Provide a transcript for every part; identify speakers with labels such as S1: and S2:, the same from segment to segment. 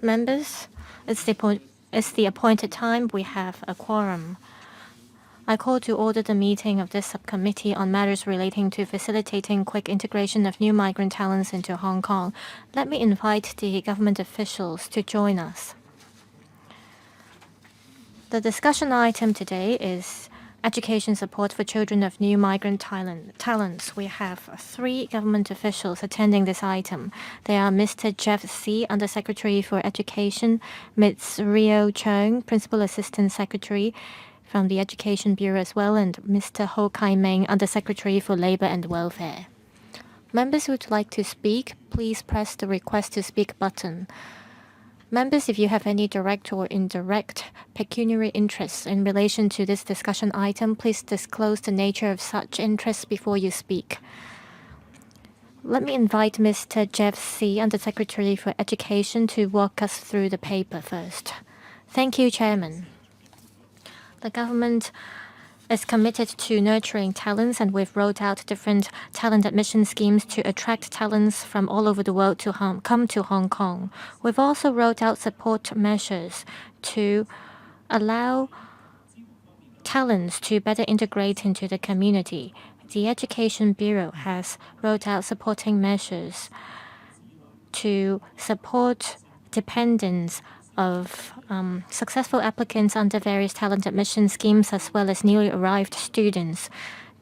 S1: Members, it's the appointed time. We have a quorum. I call to order the meeting of this subcommittee on matters relating to facilitating quick integration of new migrant talents into Hong Kong. Let me invite the government officials to join us. The discussion item today is education support for children of new migrant talents. We have 3 government officials attending this item. They are Mr. Jeff See, Undersecretary for Education, Ms. Rio Chung, Principal Assistant Secretary from the Education Bureau as well, and Mr. Ho Kai Meng, Undersecretary for Labor and Welfare. Members who would like to speak, please press the Request to Speak button. Members, if you have any direct or indirect pecuniary interests in relation to this discussion item, please disclose the nature of such interests before you speak. Let me invite Mr. Jeff See, Undersecretary for Education, to walk us through the paper first. Thank you, Chairman. The government is committed to nurturing talents, and we've rolled out different talent admission schemes to attract talents from all over the world to come to Hong Kong. We've also rolled out support measures to allow talents to better integrate into the community. The Education Bureau has rolled out supporting measures to support dependents of successful applicants under various talent admission schemes, as well as newly arrived students,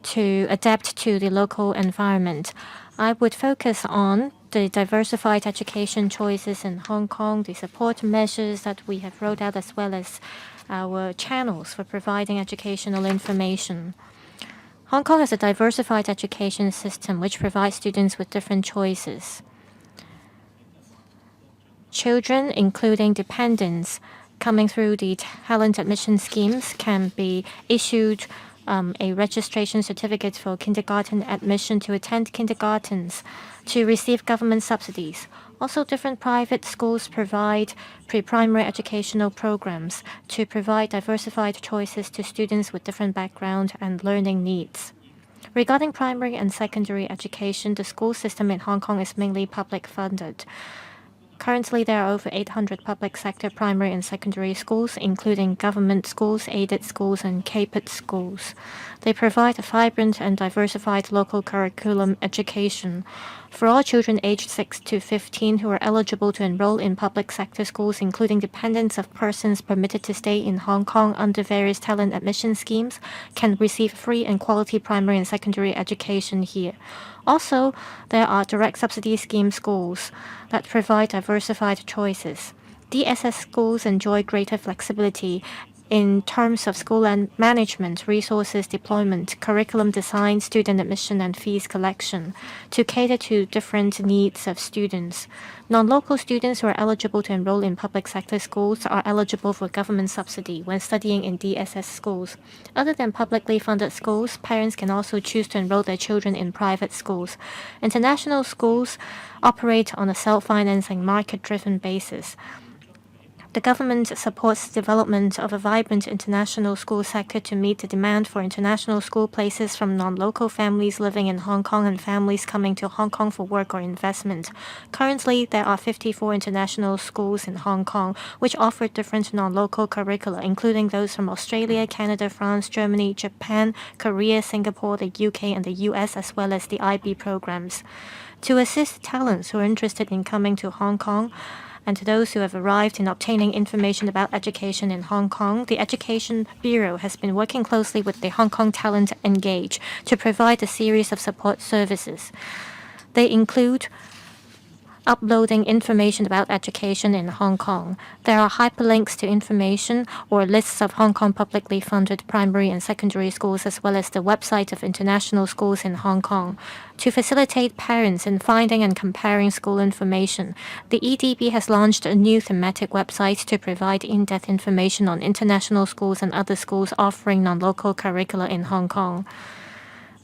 S1: to adapt to the local environment. I would focus on the diversified education choices in Hong Kong, the support measures that we have rolled out, as well as our channels for providing educational information. Hong Kong has a diversified education system which provides students with different choices. Children, including dependents, coming through the talent admission schemes can be issued a registration certificate for kindergarten admission to attend kindergartens to receive government subsidies. Also, different private schools provide pre-primary educational programs to provide diversified choices to students with different background and learning needs. Regarding primary and secondary education, the school system in Hong Kong is mainly public funded. Currently, there are over 800 public sector primary and secondary schools, including government schools, aided schools, and capered schools. They provide a vibrant and diversified local curriculum education for all children aged 6 to 15 who are eligible to enroll in public sector schools, including dependents of persons permitted to stay in Hong Kong under various talent admission schemes, can receive free and quality primary and secondary education here. Also, there are direct subsidy scheme schools that provide diversified choices. DSS schools enjoy greater flexibility in terms of school and management, resources deployment, curriculum design, student admission, and fees collection to cater to different needs of students. Non-local students who are eligible to enroll in public sector schools are eligible for government subsidy when studying in DSS schools. Other than publicly funded schools, parents can also choose to enroll their children in private schools. International schools operate on a self-financing, market-driven basis. The government supports the development of a vibrant international school sector to meet the demand for international school places from non-local families living in Hong Kong and families coming to Hong Kong for work or investment. Currently, there are 54 international schools in Hong Kong which offer different non-local curricula, including those from Australia, Canada, France, Germany, Japan, Korea, Singapore, the UK, and the US, as well as the IB programs. To assist talents who are interested in coming to Hong Kong, and to those who have arrived in obtaining information about education in Hong Kong, the Education Bureau has been working closely with the Hong Kong Talent Engage to provide a series of support services. They include uploading information about education in Hong Kong. There are hyperlinks to information or lists of Hong Kong publicly funded primary and secondary schools, as well as the website of international schools in Hong Kong. To facilitate parents in finding and comparing school information, the EDB has launched a new thematic website to provide in-depth information on international schools and other schools offering non-local curricula in Hong Kong.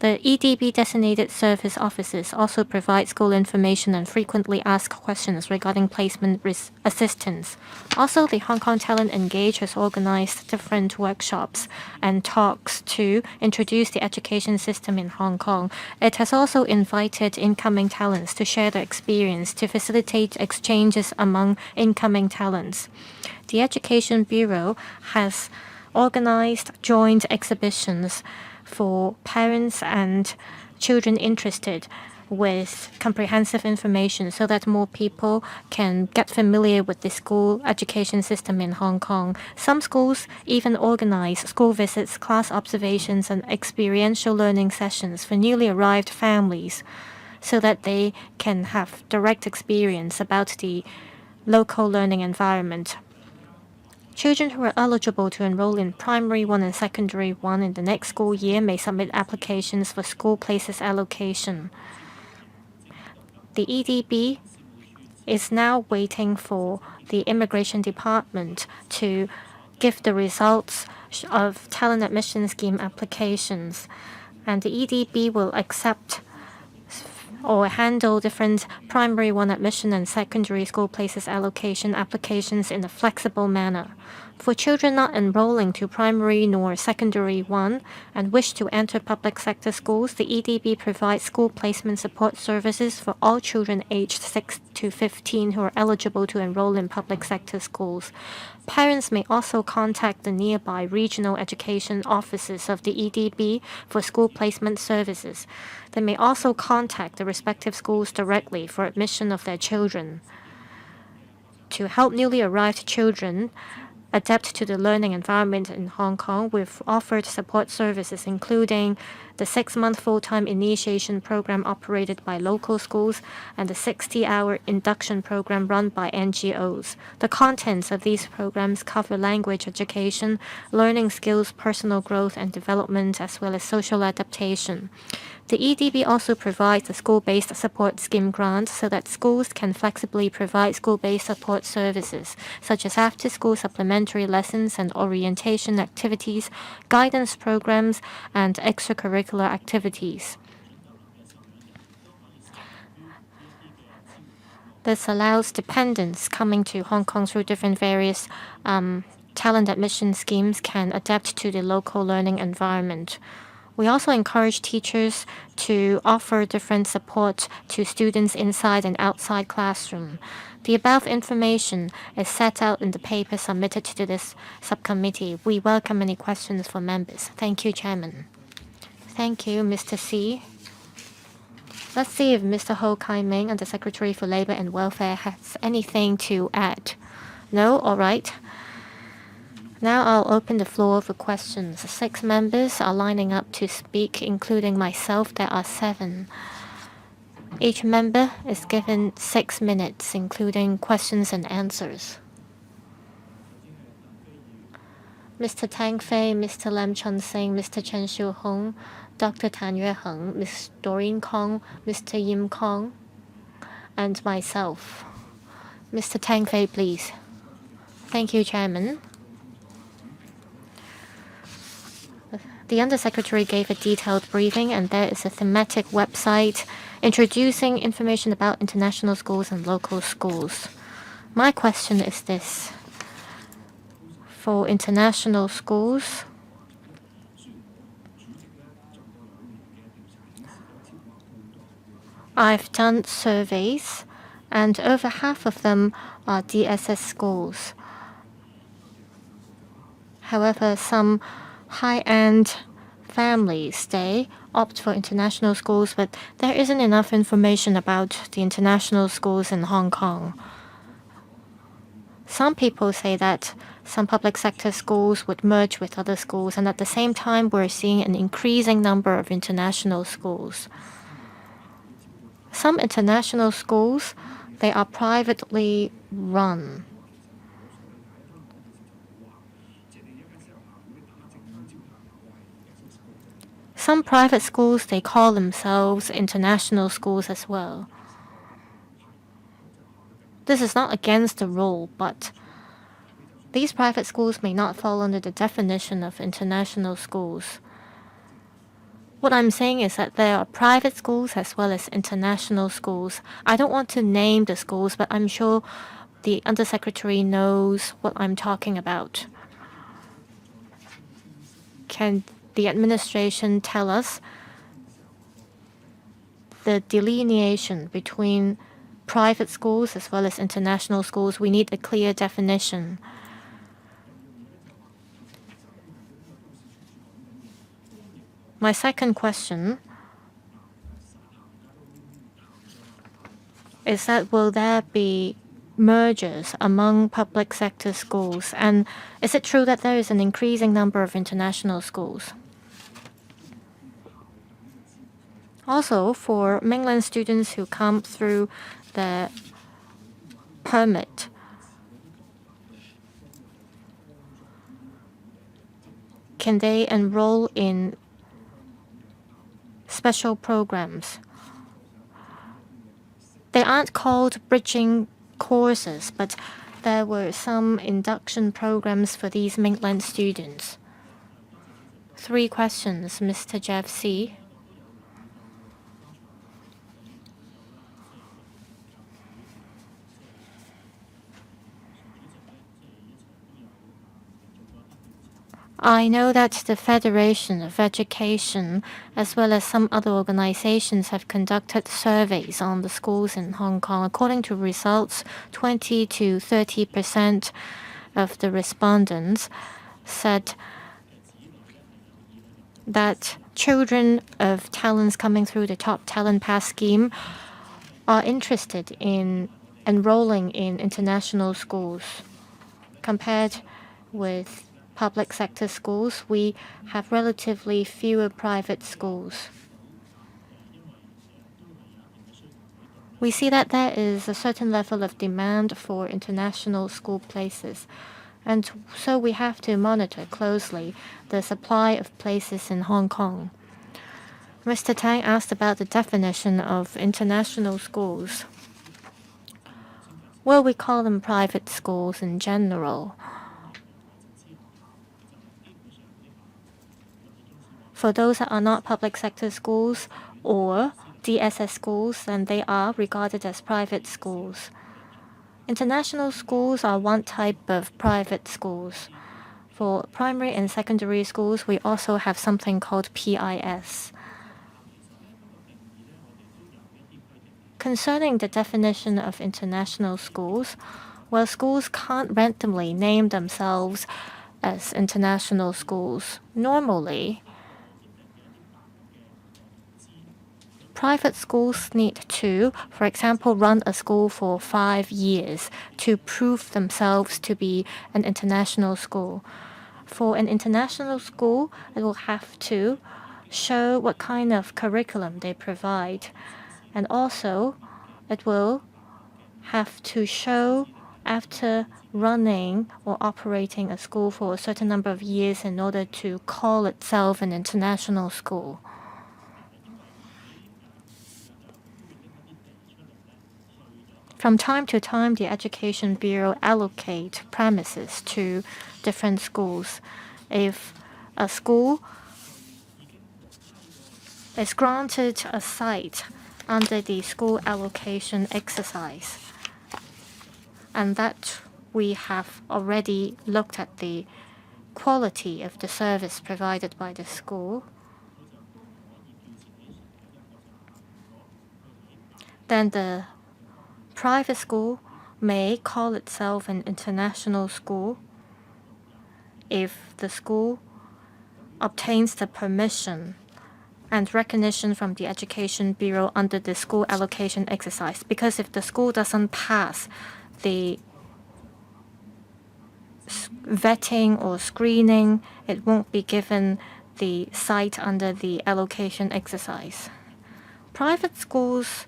S1: The EDB designated service officers also provide school information and frequently ask questions regarding placement assistance. Also, the Hong Kong Talent Engage has organized different workshops and talks to introduce the education system in Hong Kong. It has also invited incoming talents to share their experience to facilitate exchanges among incoming talents. The Education Bureau has organized joint exhibitions for parents and children interested with comprehensive information so that more people can get familiar with the school education system in Hong Kong. Some schools even organize school visits, class observations, and experiential learning sessions for newly arrived families so that they can have direct experience about the local learning environment. Children who are eligible to enroll in Primary 1 and Secondary 1 in the next school year may submit applications for school places allocation. The EDB is now waiting for the Immigration Department to give the results of talent admission scheme applications, and the EDB will accept or handle different Primary 1 admission and secondary school places allocation applications in a flexible manner. For children not enrolling to Primary nor Secondary 1 and wish to enter public sector schools, the EDB provides school placement support services for all children aged 6 to 15 who are eligible to enroll in public sector schools. Parents may also contact the nearby regional education offices of the EDB for school placement services. They may also contact the respective schools directly for admission of their children. To help newly arrived children adapt to the learning environment in Hong Kong, we've offered support services including the 6-month full-time initiation program operated by local schools and the 60-hour induction program run by NGOs. The contents of these programs cover language education, learning skills, personal growth and development, as well as social adaptation. The EDB also provides a school-based support scheme grant so that schools can flexibly provide school-based support services, such as after-school supplementary lessons and orientation activities, guidance programs, and extracurricular activities. This allows dependents coming to Hong Kong through different various talent admission schemes can adapt to the local learning environment. We also encourage teachers to offer different support to students inside and outside classroom. The above information is set out in the paper submitted to this subcommittee. We welcome any questions from members. Thank you, Chairman. Thank you, Mr. C. Let's see if Mr. Ho Kai-ming, the Secretary for Labour and Welfare, has anything to add. No? All right. Now I'll open the floor for questions. 6 members are lining up to speak, including myself. There are 7. Each member is given 6 minutes, including questions and answers. Mr. Tang Fei, Mr. Lam Chun Sing, Mr. Chen Xiu Hong, Dr. Tan Yue Heng, Ms. Doreen Kong, Mr. Yim Kong, and myself. Mr. Tang Fei, please. Thank you, Chairman. The Undersecretary gave a detailed briefing, and there is a thematic website introducing information about international schools and local schools. My question is this. For international schools, I've done surveys, and over half of them are DSS schools. However, some high-end families, they opt for international schools, but there isn't enough information about the international schools in Hong Kong. Some people say that some public sector schools would merge with other schools, and at the same time, we're seeing an increasing number of international schools. Some international schools, they are privately run. Some private schools, they call themselves international schools as well. This is not against the rule, but these private schools may not fall under the definition of international schools. What I'm saying is that there are private schools as well as international schools. I don't want to name the schools, but I'm sure the Undersecretary knows what I'm talking about. Can the administration tell us the delineation between private schools as well as international schools? We need a clear definition. My second question is that will there be mergers among public sector schools? And is it true that there is an increasing number of international schools? Also, for mainland students who come through the permit, can they enroll in special programs? They aren't called bridging courses, but there were some induction programs for these mainland students. 3 questions, Mr. Jeff C. I know that the Federation of Education, as well as some other organizations, have conducted surveys on the schools in Hong Kong. According to results, 20 to 30% of the respondents said that children of talents coming through the Top Talent Pass scheme are interested in enrolling in international schools. Compared with public sector schools, we have relatively fewer private schools. We see that there is a certain level of demand for international school places, and so we have to monitor closely the supply of places in Hong Kong. Mr. Tang asked about the definition of international schools. Well, we call them private schools in general. For those that are not public sector schools or DSS schools, then they are regarded as private schools. International schools are one type of private schools. For primary and secondary schools, we also have something called PIS. Concerning the definition of international schools, well, schools can't randomly name themselves as international schools. Normally, private schools need to, for example, run a school for 5 years to prove themselves to be an international school. For an international school, it will have to show what kind of curriculum they provide. And also, it will have to show after running or operating a school for a certain number of years in order to call itself an international school. From time to time, the Education Bureau allocate premises to different schools. If a school is granted a site under the school allocation exercise, and that we have already looked at the quality of the service provided by the school, then the private school may call itself an international school if the school obtains the permission and recognition from the Education Bureau under the school allocation exercise. Because if the school doesn't pass the vetting or screening, it won't be given the site under the allocation exercise. Private schools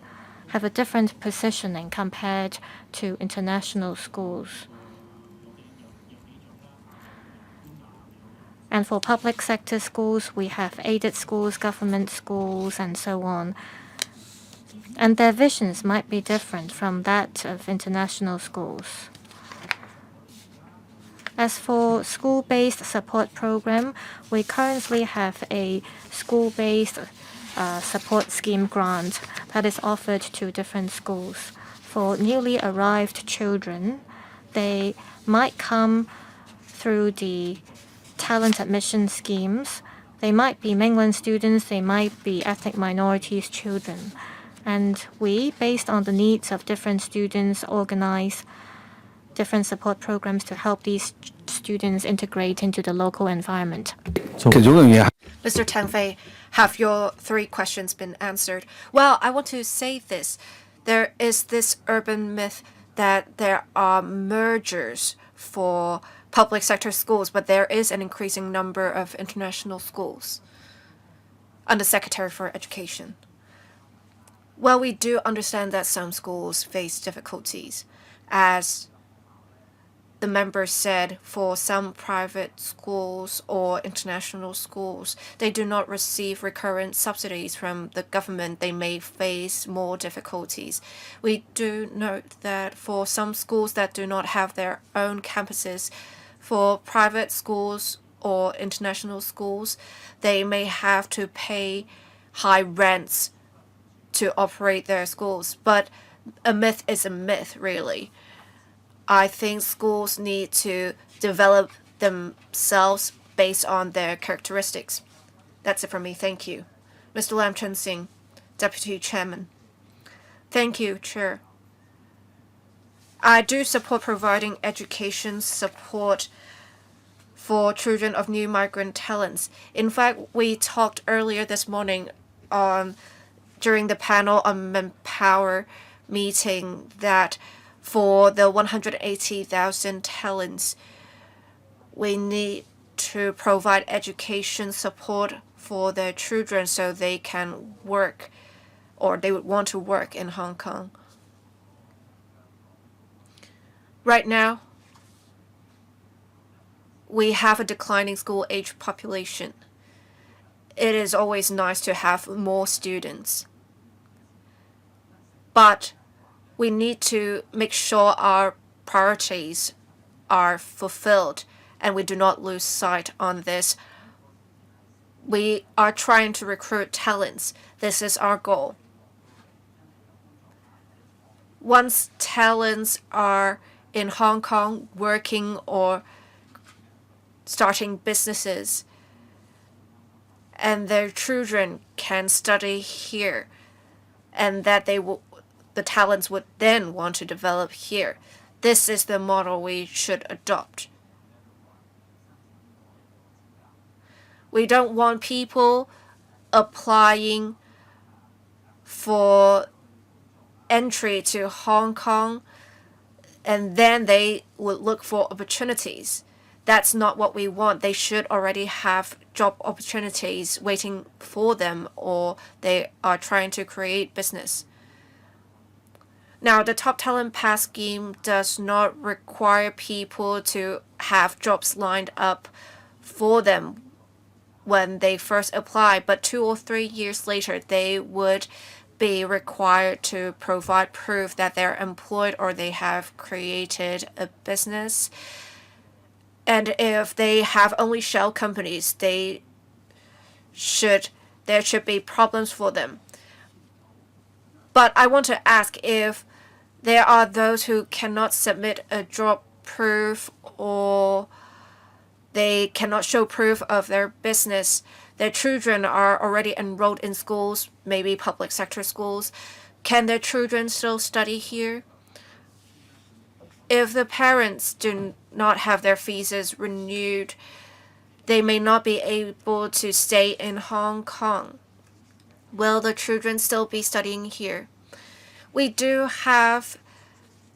S1: have a different positioning compared to international schools. And for public sector schools, we have aided schools, government schools, and so on. And their visions might be different from that of international schools. As for school-based support program, we currently have a school-based support scheme grant that is offered to different schools. For newly arrived children, they might come through the talent admission schemes. They might be mainland students, they might be ethnic minorities children. And we, based on the needs of different students, organize different support programs to help these students integrate into the local environment.
S2: Mr. Tang Fei, have your 3 questions been answered? Well, I want to say this. There is this urban myth that there are mergers for public sector schools, but there is an increasing number of international schools under Secretary for Education. Well, we do understand that some schools face difficulties. As the member said, for some private schools or international schools, they do not receive recurrent subsidies from the government. They may face more difficulties. We do note that for some schools that do not have their own campuses, for private schools or international schools, they may have to pay high rents to operate their schools. But a myth is a myth, really. I think schools need to develop themselves based on their characteristics. That's it from me. Thank you. Mr. Lam Chen Sing, Deputy Chairman. Thank you, Chair. I do support providing education support for children of new migrant talents. In fact, we talked earlier this morning during the panel on Manpower meeting that for the 180,000 talents, we need to provide education support for their children so they can work, or they would want to work in Hong Kong. Right now, we have a declining school age population. It is always nice to have more students, but we need to make sure our priorities are fulfilled and we do not lose sight on this. We are trying to recruit talents. This is our goal. Once talents are in Hong Kong working or starting businesses, and their children can study here, and that the talents would then want to develop here. This is the model we should adopt. We don't want people applying for entry to Hong Kong and then they would look for opportunities. That's not what we want. They should already have job opportunities waiting for them, or they are trying to create business. Now, the Top Talent Pass scheme does not require people to have jobs lined up for them when they first apply, but 2 or 3 years later, they would be required to provide proof that they're employed or they have created a business. And if they have only shell companies, there should be problems for them. But I want to ask if there are those who cannot submit a job proof or they cannot show proof of their business. Their children are already enrolled in schools, maybe public sector schools. Can their children still study here? If the parents do not have their visas renewed, they may not be able to stay in Hong Kong. Will the children still be studying here? We do have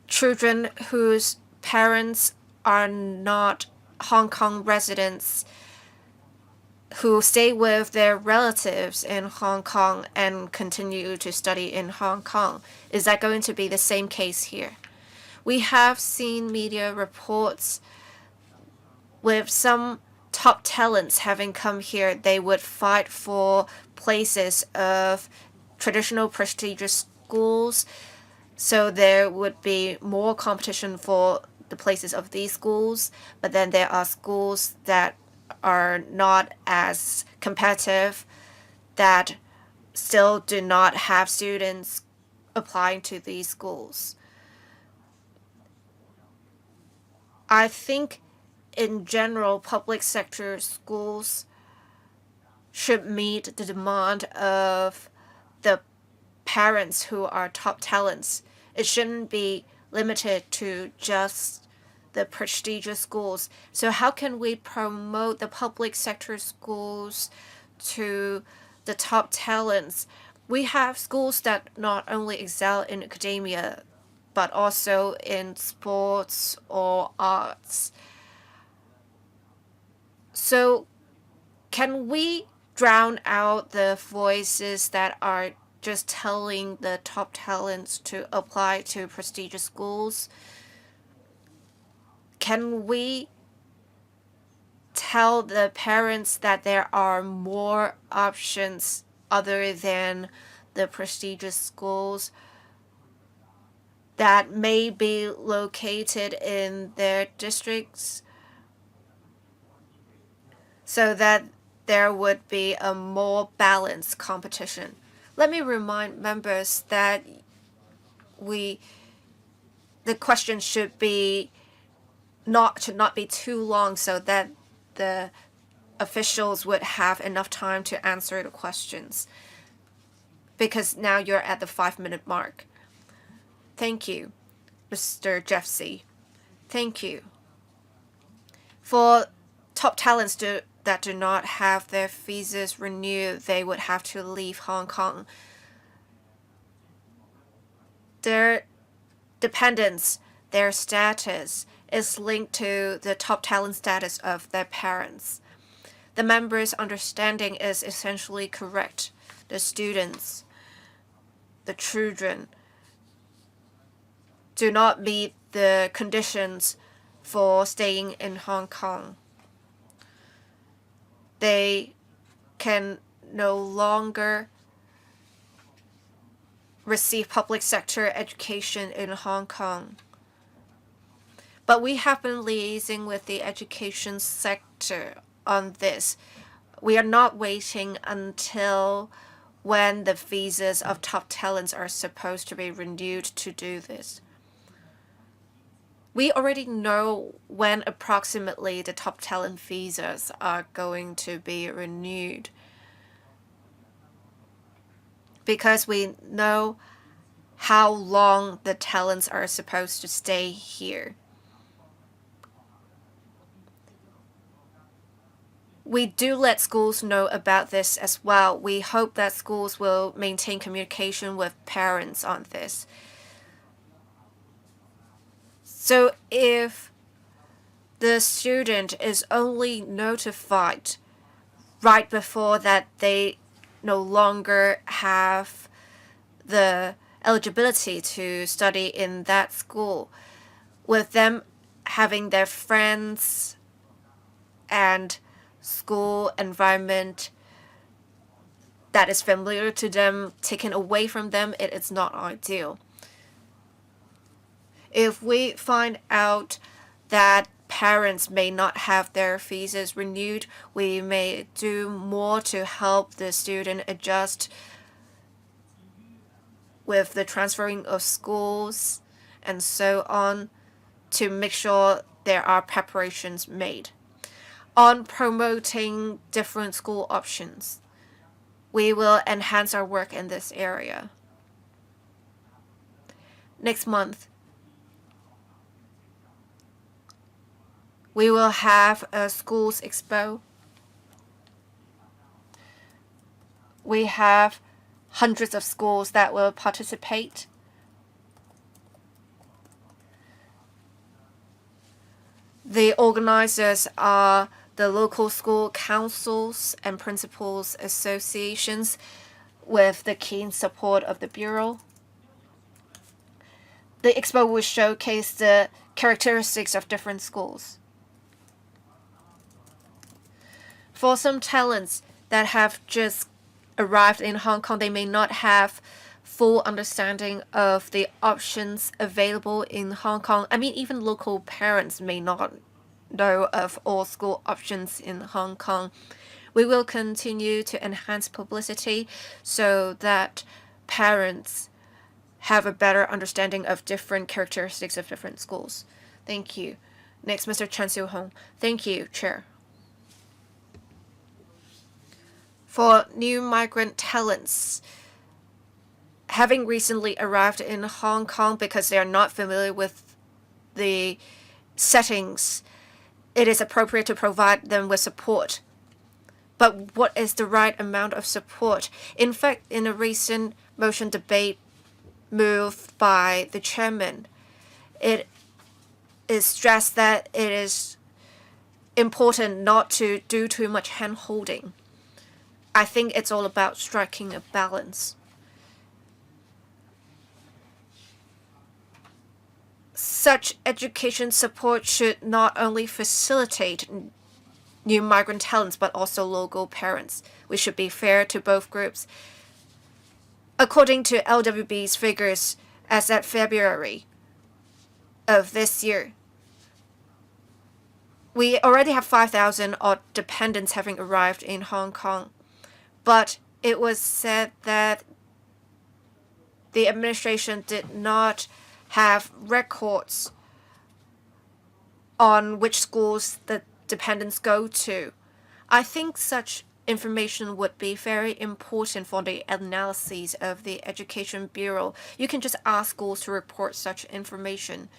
S2: children whose parents are not Hong Kong residents who stay with their relatives in Hong Kong and continue to study in Hong Kong. Is that going to be the same case here? We have seen media reports with some top talents having come here. They would fight for places of traditional prestigious schools, so there would be more competition for the places of these schools, but then there are schools that are not as competitive, that still do not have students applying to these schools. I think in general, public sector schools should meet the demand of the parents who are top talents. It shouldn't be limited to just the prestigious schools. So how can we promote the public sector schools to the top talents? We have schools that not only excel in academia, but also in sports or arts. So can we drown out the voices that are just telling the top talents to apply to prestigious schools? Can we tell the parents that there are more options other than the prestigious schools that may be located in their districts, so that there would be a more balanced competition? Let me remind members that the question should not be too long, so that the officials would have enough time to answer the questions, because now you're at the 5-minute mark. Thank you, Mr. Jeffsey. Thank you. For top talents that do not have their visas renewed, they would have to leave Hong Kong. Their dependence, their status, is linked to the top talent status of their parents. The members' understanding is essentially correct. The students, the children, do not meet the conditions for staying in Hong Kong. They can no longer receive public sector education in Hong Kong. But we have been liaising with the education sector on this. We are not waiting until when the visas of top talents are supposed to be renewed to do this. We already know when approximately the top talent visas are going to be renewed, because we know how long the talents are supposed to stay here. We do let schools know about this as well. We hope that schools will maintain communication with parents on this. So if the student is only notified right before that they no longer have the eligibility to study in that school, with them having their friends and school environment that is familiar to them taken away from them, it is not ideal. If we find out that parents may not have their visas renewed, we may do more to help the student adjust with the transferring of schools and so on, to make sure there are preparations made. On promoting different school options, we will enhance our work in this area. Next month, we will have a schools expo. We have hundreds of schools that will participate. The organizers are the local school councils and principals associations, with the keen support of the Bureau. The expo will showcase the characteristics of different schools. For some talents that have just arrived in Hong Kong, they may not have full understanding of the options available in Hong Kong. I mean, even local parents may not know of all school options in Hong Kong. We will continue to enhance publicity so that parents have a better understanding of different characteristics of different schools. Thank you. Next, Mr. Chen Siu-hong. Thank you, Chair. For new migrant talents, having recently arrived in Hong Kong because they are not familiar with the settings, it is appropriate to provide them with support. But what is the right amount of support? In fact, in a recent motion debate moved by the chairman, it is stressed that it is important not to do too much hand-holding. I think it's all about striking a balance. Such education support should not only facilitate new migrant talents, but also local parents. We should be fair to both groups. According to LWB's figures, as at February of this year, we already have 5,000 odd dependents having arrived in Hong Kong. But it was said that the administration did not have records on which schools the dependents go to. I think such information would be very important for the analyses of the Education Bureau. You can just ask schools to report such information.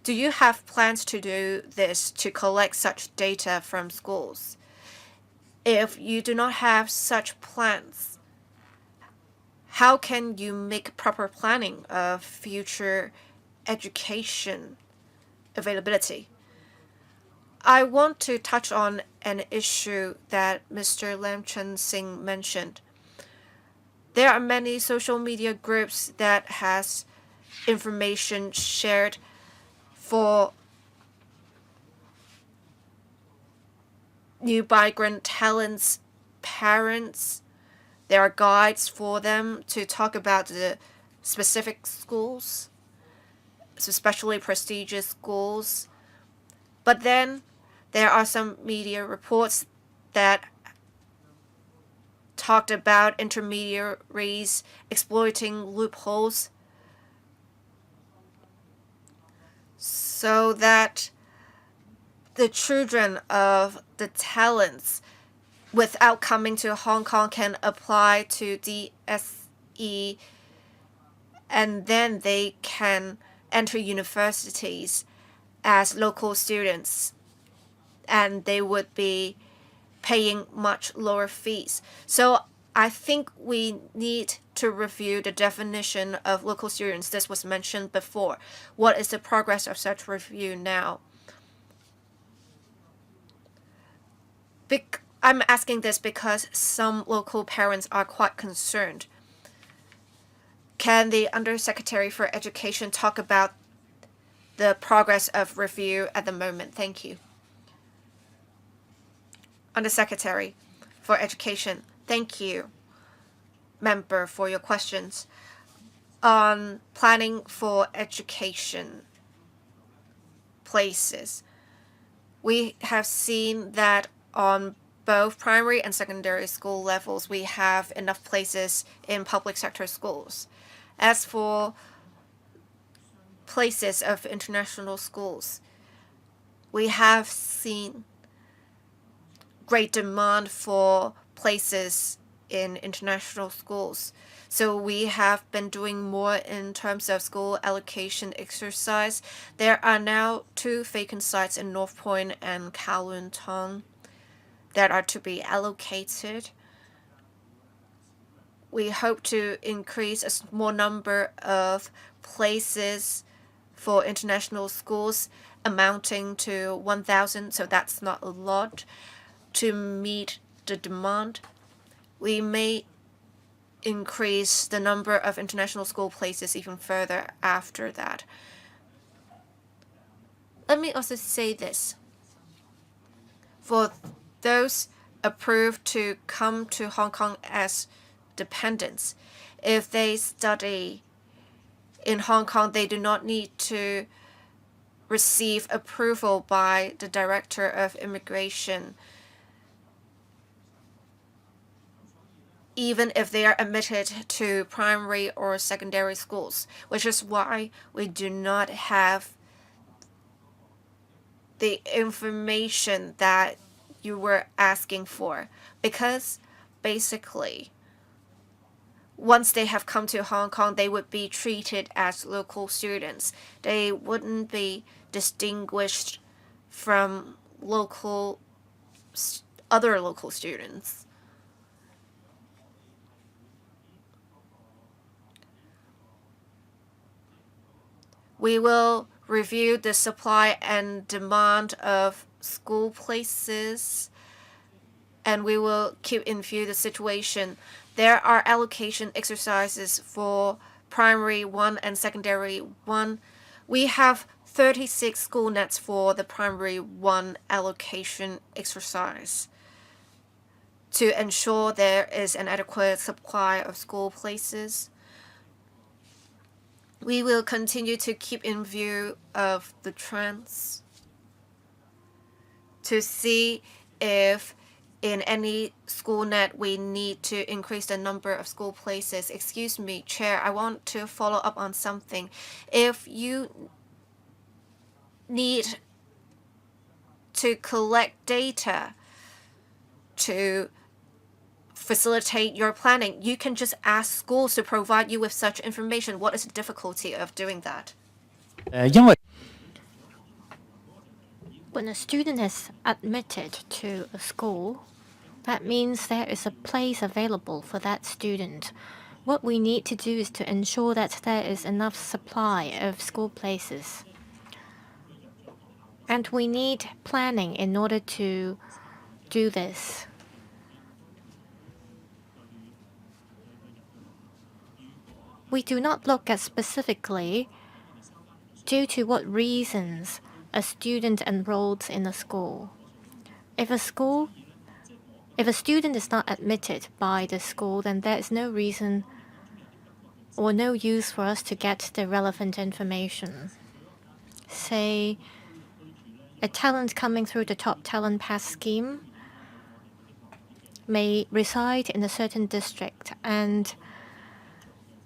S2: Do you have plans to do this, to collect such data from schools? If you do not have such plans, how can you make proper planning of future education availability? I want to touch on an issue that Mr. Lam Chen Sing mentioned. There are many social media groups that has information shared for new migrant talents, parents. There are guides for them to talk about the specific schools, especially prestigious schools. But then there are some media reports that talked about intermediaries exploiting loopholes so that the children of the talents without coming to Hong Kong can apply to DSE and then they can enter universities as local students and they would be paying much lower fees. So I think we need to review the definition of local students. This was mentioned before. What is the progress of such review now? I'm asking this because some local parents are quite concerned. Can the Undersecretary for Education talk about the progress of review at the moment? Thank you. Undersecretary for Education, thank you, member, for your questions. On planning for education places, we have seen that on both primary and secondary school levels, we have enough places in public sector schools. As for places of international schools, we have seen great demand for places in international schools. So we have been doing more in terms of school allocation exercise. There are now 2 vacant sites in North Point and Kowloon Tong that are to be allocated. We hope to increase a small number of places for international schools amounting to 1,000, so that's not a lot. To meet the demand, we may increase the number of international school places even further after that. Let me also say this. For those approved to come to Hong Kong as dependents. If they study in Hong Kong, they do not need to receive approval by the Director of Immigration, even if they are admitted to primary or secondary schools, which is why we do not have the information that you were asking for, because basically once they have come to Hong Kong, they would be treated as local students. They wouldn't be distinguished from other local students. We will review the supply and demand of school places, and we will keep in view the situation. There are allocation exercises for primary 1 and secondary 1. We have 36 school nets for the primary 1 allocation exercise to ensure there is an adequate supply of school places. We will continue to keep in view of the trends to see if in any school net we need to increase the number of school places. Excuse me, Chair, I want to follow up on something. If you need to collect data to facilitate your planning, you can just ask schools to provide you with such information. What is the difficulty of doing that?
S1: When a student is admitted to a school, that means there is a place available for that student. What we need to do is to ensure that there is enough supply of school places. And we need planning in order to do this. We do not look at specifically due to what reasons a student enrolled in a school. If a student is not admitted by the school, then there is no reason or no use for us to get the relevant information. Say, a talent coming through the Top Talent Pass scheme may reside in a certain district, and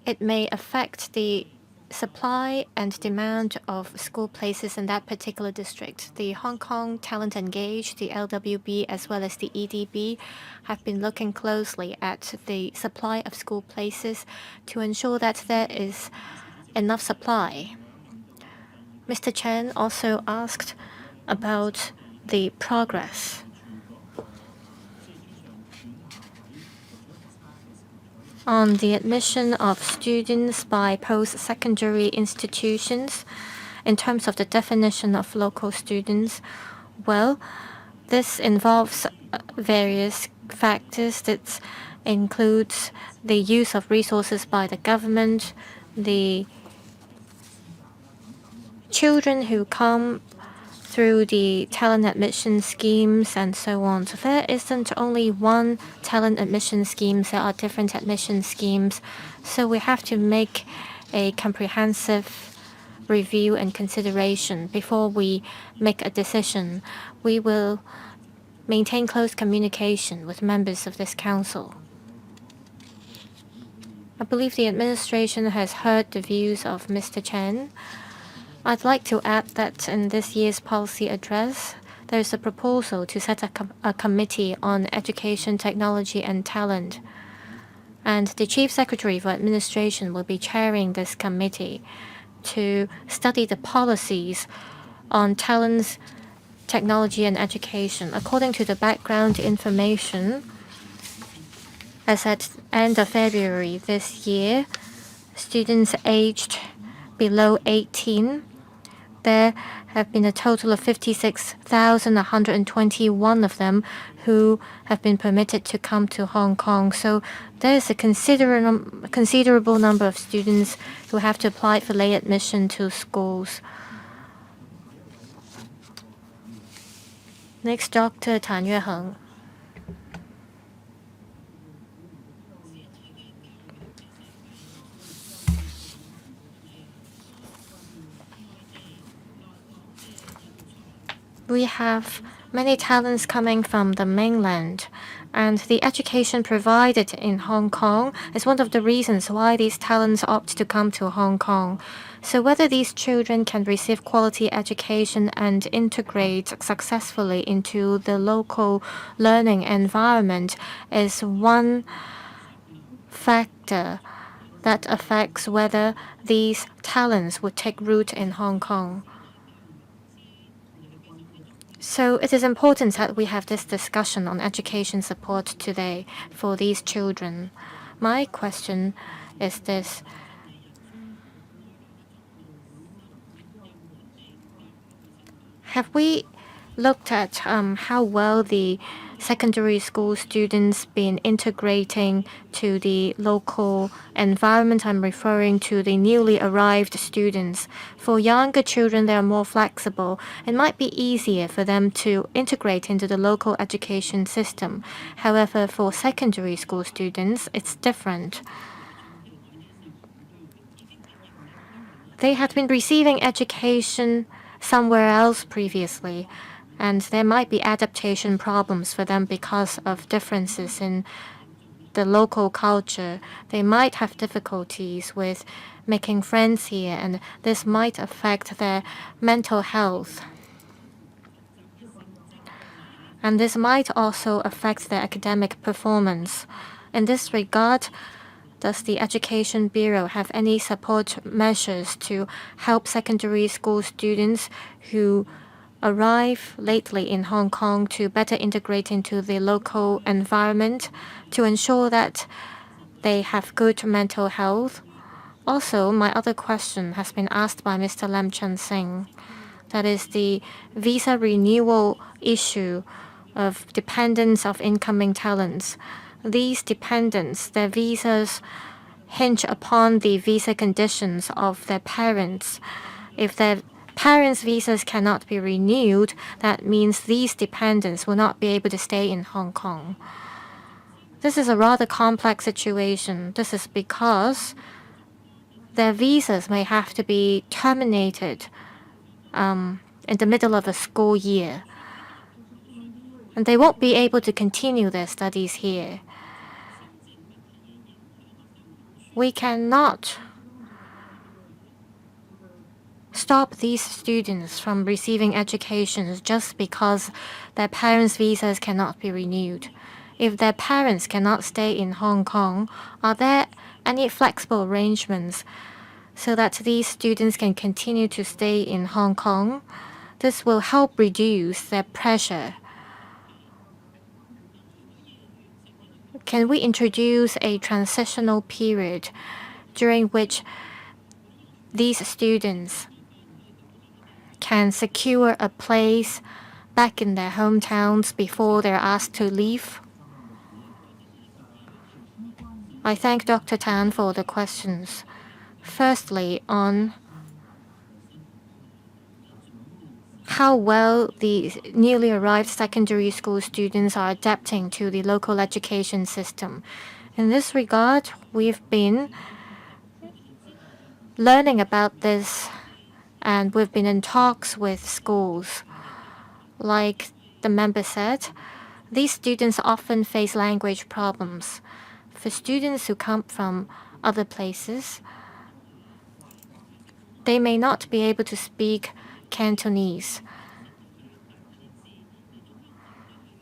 S1: it may affect the supply and demand of school places in that particular district. The Hong Kong Talent Engage, the LWB, as well as the EDB have been looking closely at the supply of school places to ensure that there is enough supply. Mr. Chen also asked about the progress. On the admission of students by post-secondary institutions, in terms of the definition of local students, well, this involves various factors that includes the use of resources by the government, the children who come through the talent admission schemes and so on. So there isn't only one talent admission scheme, there are different admission schemes. So we have to make a comprehensive review and consideration before we make a decision. We will maintain close communication with members of this council. I believe the administration has heard the views of Mr. Chen. I'd like to add that in this year's policy address, there is a proposal to set a committee on education, technology, and talent. And the Chief Secretary for Administration will be chairing this committee to study the policies on talents, technology, and education. According to the background information, as at end of February this year, students aged below 18, there have been a total of 56,121 of them who have been permitted to come to Hong Kong. So there is a considerable number of students who have to apply for late admission to schools. Next, Dr. Tan Yueheng. We have many talents coming from the mainland, and the education provided in Hong Kong is one of the reasons why these talents opt to come to Hong Kong. So whether these children can receive quality education and integrate successfully into the local learning environment is one factor that affects whether these talents would take root in Hong Kong. So it is important that we have this discussion on education support today for these children. My question is this. Have we looked at how well the secondary school students been integrating to the local environment? I'm referring to the newly arrived students. For younger children, they are more flexible. It might be easier for them to integrate into the local education system. However, for secondary school students, it's different. They had been receiving education somewhere else previously, and there might be adaptation problems for them because of differences in the local culture. They might have difficulties with making friends here, and this might affect their mental health. And this might also affect their academic performance. In this regard, does the Education Bureau have any support measures to help secondary school students who arrive lately in Hong Kong to better integrate into the local environment to ensure that they have good mental health? Also, my other question has been asked by Mr. Lam Chun Sing. That is the visa renewal issue of dependents of incoming talents. These dependents, their visas hinge upon the visa conditions of their parents. If their parents' visas cannot be renewed, that means these dependents will not be able to stay in Hong Kong. This is a rather complex situation. This is because their visas may have to be terminated in the middle of a school year, and they won't be able to continue their studies here. We cannot stop these students from receiving education just because their parents' visas cannot be renewed. If their parents cannot stay in Hong Kong, are there any flexible arrangements so that these students can continue to stay in Hong Kong? This will help reduce their pressure. Can we introduce a transitional period during which these students can secure a place back in their hometowns before they're asked to leave? I thank Dr. Tan for the questions. Firstly, on how well the newly arrived secondary school students are adapting to the local education system. In this regard, we've been learning about this, and we've been in talks with schools. Like the member said, these students often face language problems. For students who come from other places, they may not be able to speak Cantonese.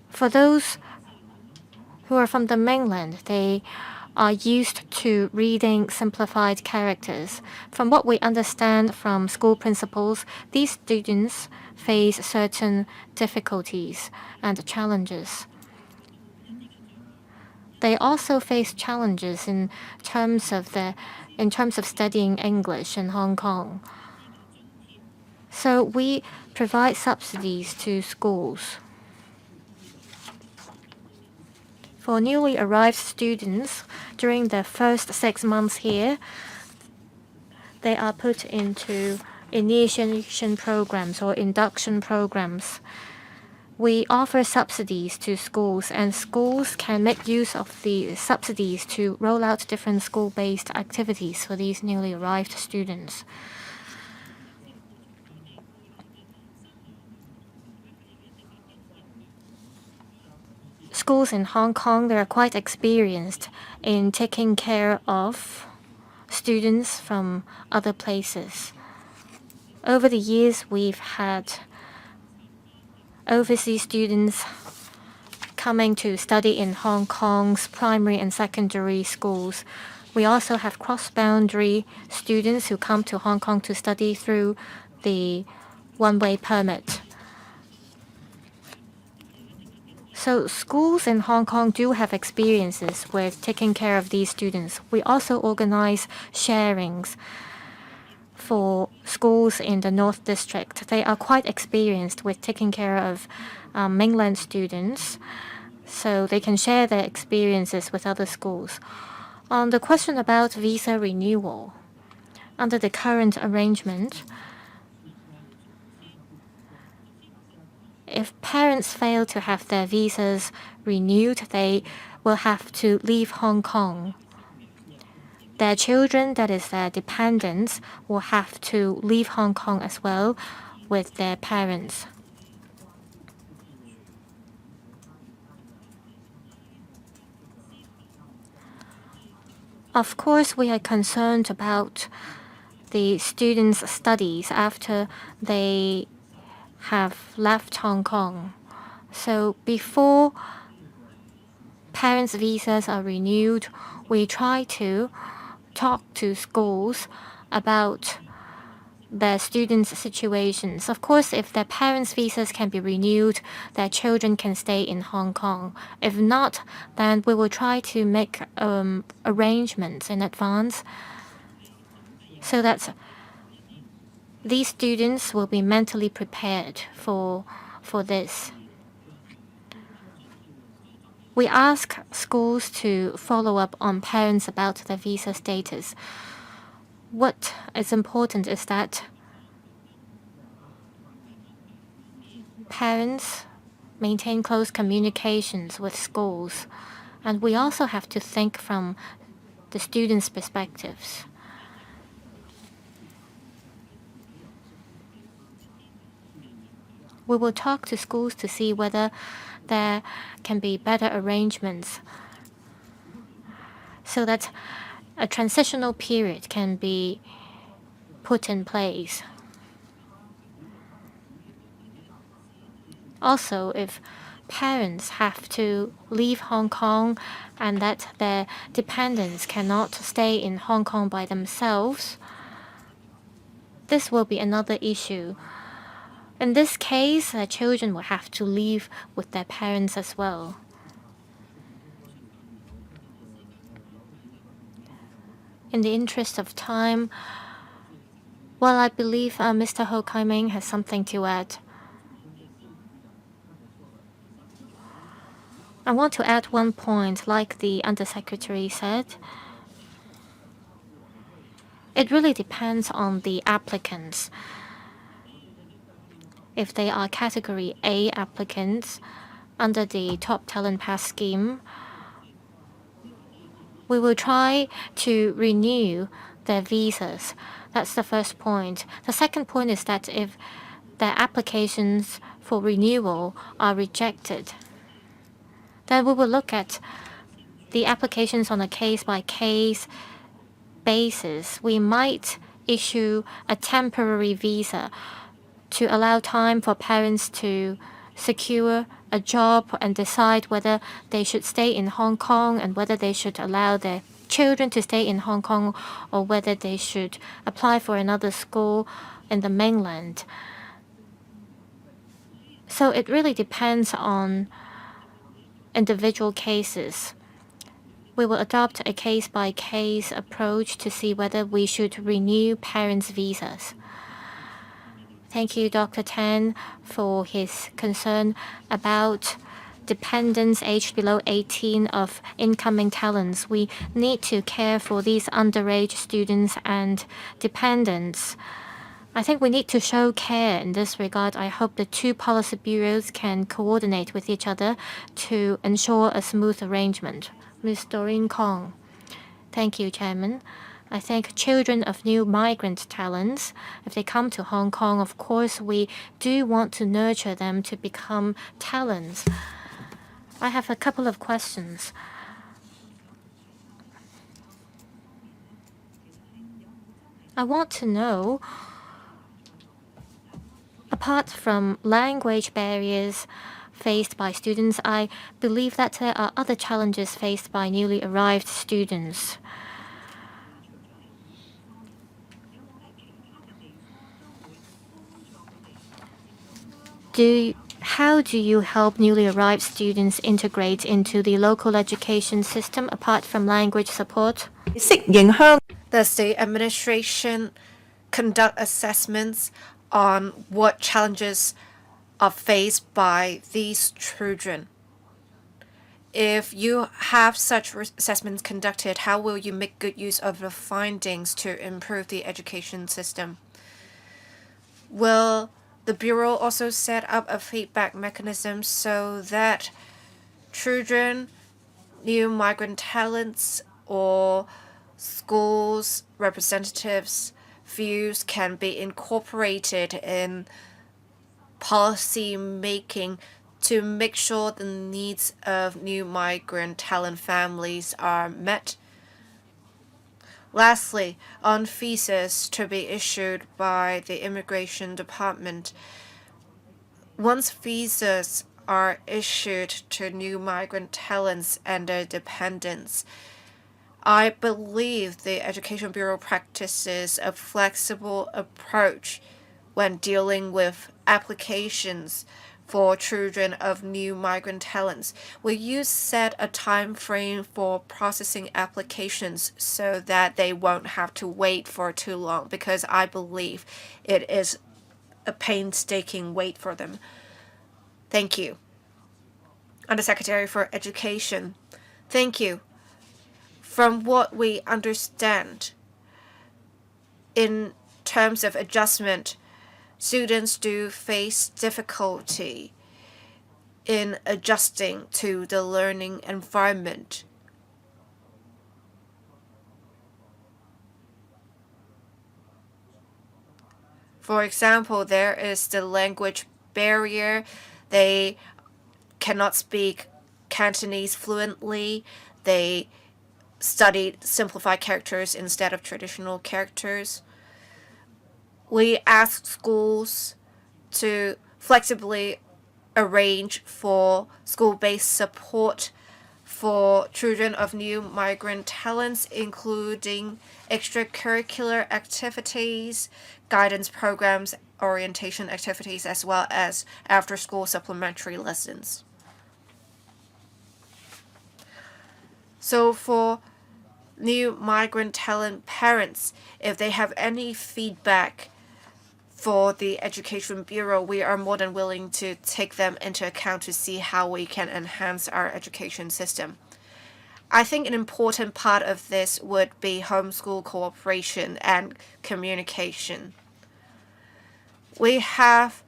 S1: For those who are from the mainland, they are used to reading simplified characters. From what we understand from school principals, these students face certain difficulties and challenges. They also face challenges in terms of studying English in Hong Kong. So we provide subsidies to schools. For newly arrived students, during their first 6 months here, they are put into initiation programs or induction programs. We offer subsidies to schools, and schools can make use of the subsidies to roll out different school-based activities for these newly arrived students. schools in Hong Kong, they are quite experienced in taking care of students from other places. Over the years, we've had overseas students coming to study in Hong Kong's primary and secondary schools. We also have cross-boundary students who come to Hong Kong to study through the one-way permit. So schools in Hong Kong do have experiences with taking care of these students. We also organize sharings for schools in the North District. They are quite experienced with taking care of mainland students, so they can share their experiences with other schools. On the question about visa renewal, under the current arrangement, if parents fail to have their visas renewed, they will have to leave Hong Kong. Their children, that is their dependents, will have to leave Hong Kong as well with their parents. Of course, we are concerned about the students' studies after they have left Hong Kong. So before parents' visas are renewed, we try to talk to schools about their students' situations. Of course, if their parents' visas can be renewed, their children can stay in Hong Kong. If not, then we will try to make arrangements in advance so that these students will be mentally prepared for this. We ask schools to follow up on parents about their visa status. What is important is that parents maintain close communications with schools, and we also have to think from the students' perspectives. We will talk to schools to see whether there can be better arrangements so that a transitional period can be put in place. Also, if parents have to leave Hong Kong and that their dependents cannot stay in Hong Kong by themselves, this will be another issue. In this case, the children will have to leave with their parents as well. In the interest of time, well, I believe Mr. Ho Kai-ming has something to add. I want to add one point, like the Undersecretary said. It really depends on the applicants. If they are Category A applicants under the Top Talent Pass scheme, we will try to renew their visas. That's the first point. The second point is that if their applications for renewal are rejected, then we will look at the applications on a case-by-case basis. We might issue a temporary visa to allow time for parents to secure a job and decide whether they should stay in Hong Kong and whether they should allow their children to stay in Hong Kong or whether they should apply for another school in the mainland. So it really depends on individual cases. We will adopt a case-by-case approach to see whether we should renew parents' visas. Thank you, Dr. Tan, for his concern about dependents aged below 18 of incoming talents. We need to care for these underage students and dependents. I think we need to show care in this regard. I hope the two policy bureaus can coordinate with each other to ensure a smooth arrangement. Ms. Doreen Kong. Thank you, Chairman. I think children of new migrant talents, if they come to Hong Kong, of course, we do want to nurture them to become talents. I have a couple of questions. I want to know, apart from language barriers faced by students, I believe that there are other challenges faced by newly arrived students. How do you help newly arrived students integrate into the local education system apart from language support?
S2: Does the administration conduct assessments on what challenges are faced by these children? If you have such assessments conducted, how will you make good use of the findings to improve the education system? Will the Bureau also set up a feedback mechanism so that children, new migrant talents, or schools representatives' views can be incorporated in policy making to make sure the needs of new migrant talent families are met? Lastly, on visas to be issued by the Immigration Department, once visas are issued to new migrant talents and their dependents, I believe the Education Bureau practices a flexible approach when dealing with applications for children of new migrant talents. Will you set a time frame for processing applications so that they won't have to wait for too long? Because I believe it is a painstaking wait for them. Thank you. Undersecretary for Education, thank you. From what we understand, in terms of adjustment, students do face difficulty in adjusting to the learning environment. For example, there is the language barrier. They cannot speak Cantonese fluently. They studied simplified characters instead of traditional characters. We ask schools to flexibly arrange for school-based support for children of new migrant talents, including extracurricular activities, guidance programs, orientation activities, as well as after-school supplementary lessons. So for new migrant talent parents, if they have any feedback for the Education Bureau, we are more than willing to take them into account to see how we can enhance our education system. I think an important part of this would be homeschool cooperation and communication. We have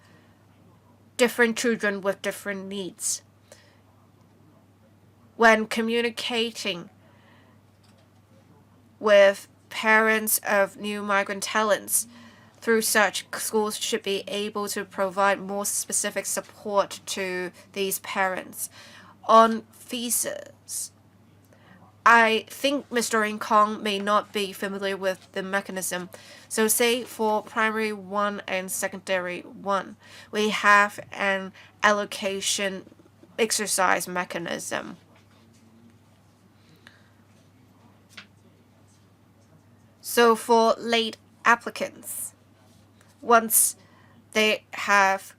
S2: different children with different needs. When communicating with parents of new migrant talents, through such, schools should be able to provide more specific support to these parents. On visas, I think Mr. In Kong may not be familiar with the mechanism. So say for primary 1 and secondary 1, we have an allocation exercise mechanism. So for late applicants, once they have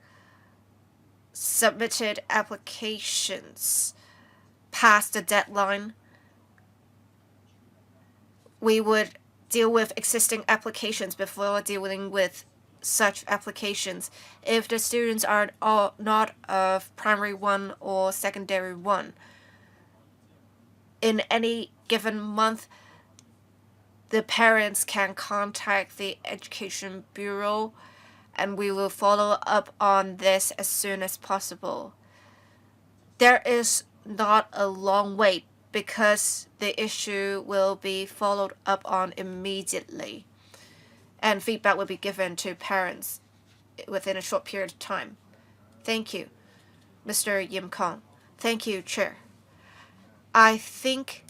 S2: submitted applications past the deadline, we would deal with existing applications before dealing with such applications. If the students are not of primary 1 or secondary 1, in any given month, the parents can contact the Education Bureau, and we will follow up on this as soon as possible. There is not a long wait because the issue will be followed up on immediately, and feedback will be given to parents within a short period of time. Thank you, Mr. Yim Kong. Thank you, Chair. I think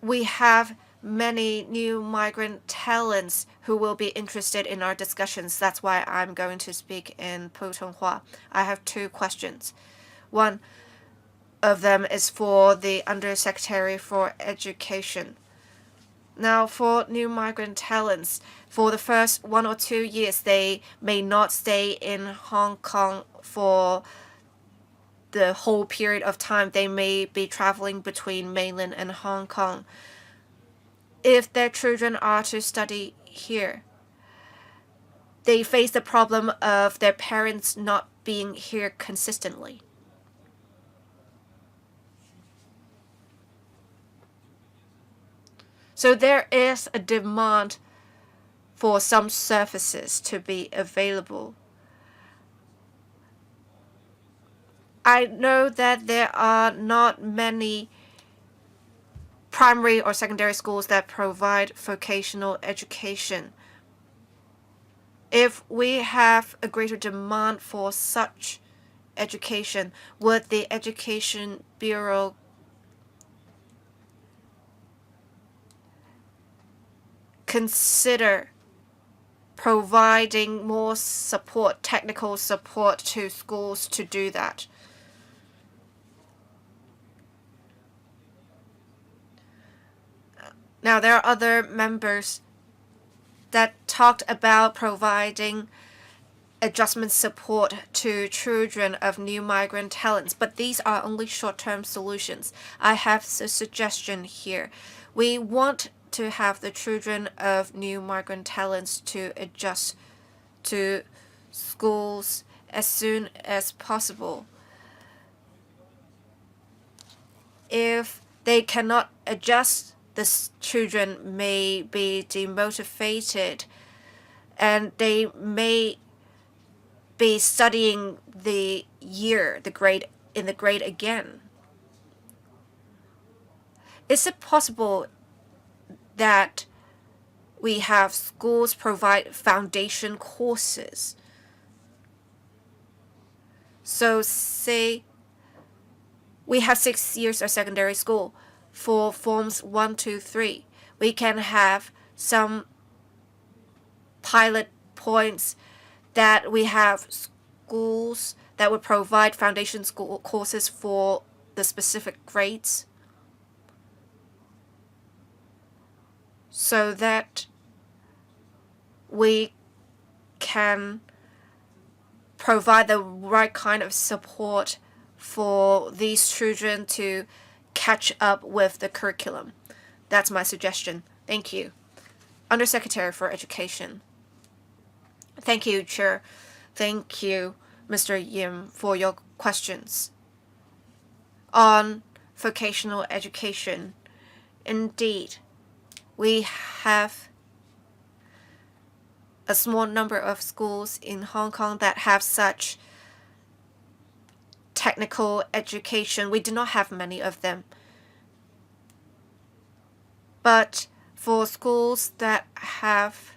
S2: we have many new migrant talents who will be interested in our discussions. That's why I'm going to speak in Putonghua. I have 2 questions. One of them is for the Undersecretary for Education. Now, for new migrant talents, for the first 1 or 2 years, they may not stay in Hong Kong for the whole period of time. They may be traveling between mainland and Hong Kong. If their children are to study here, they face the problem of their parents not being here consistently. So there is a demand for some services to be available. I know that there are not many primary or secondary schools that provide vocational education. If we have a greater demand for such education, would the Education Bureau consider providing more support, technical support to schools to do that? Now, there are other members that talked about providing adjustment support to children of new migrant talents, but these are only short-term solutions. I have a suggestion here. We want to have the children of new migrant talents to adjust to schools as soon as possible. If they cannot adjust, the children may be demotivated and they may be studying the grade again. Is it possible that we have schools provide foundation courses? So say we have 6 years of secondary school. For forms 1, 2, 3, we can have some pilot points that we have schools that would provide foundation school courses for the specific grades, so that we can provide the right kind of support for these children to catch up with the curriculum. That's my suggestion. Thank you. Undersecretary for Education. Thank you, Chair. Thank you, Mr. Yim, for your questions. On vocational education, indeed, we have a small number of schools in Hong Kong that have such technical education. We do not have many of them. But for schools that have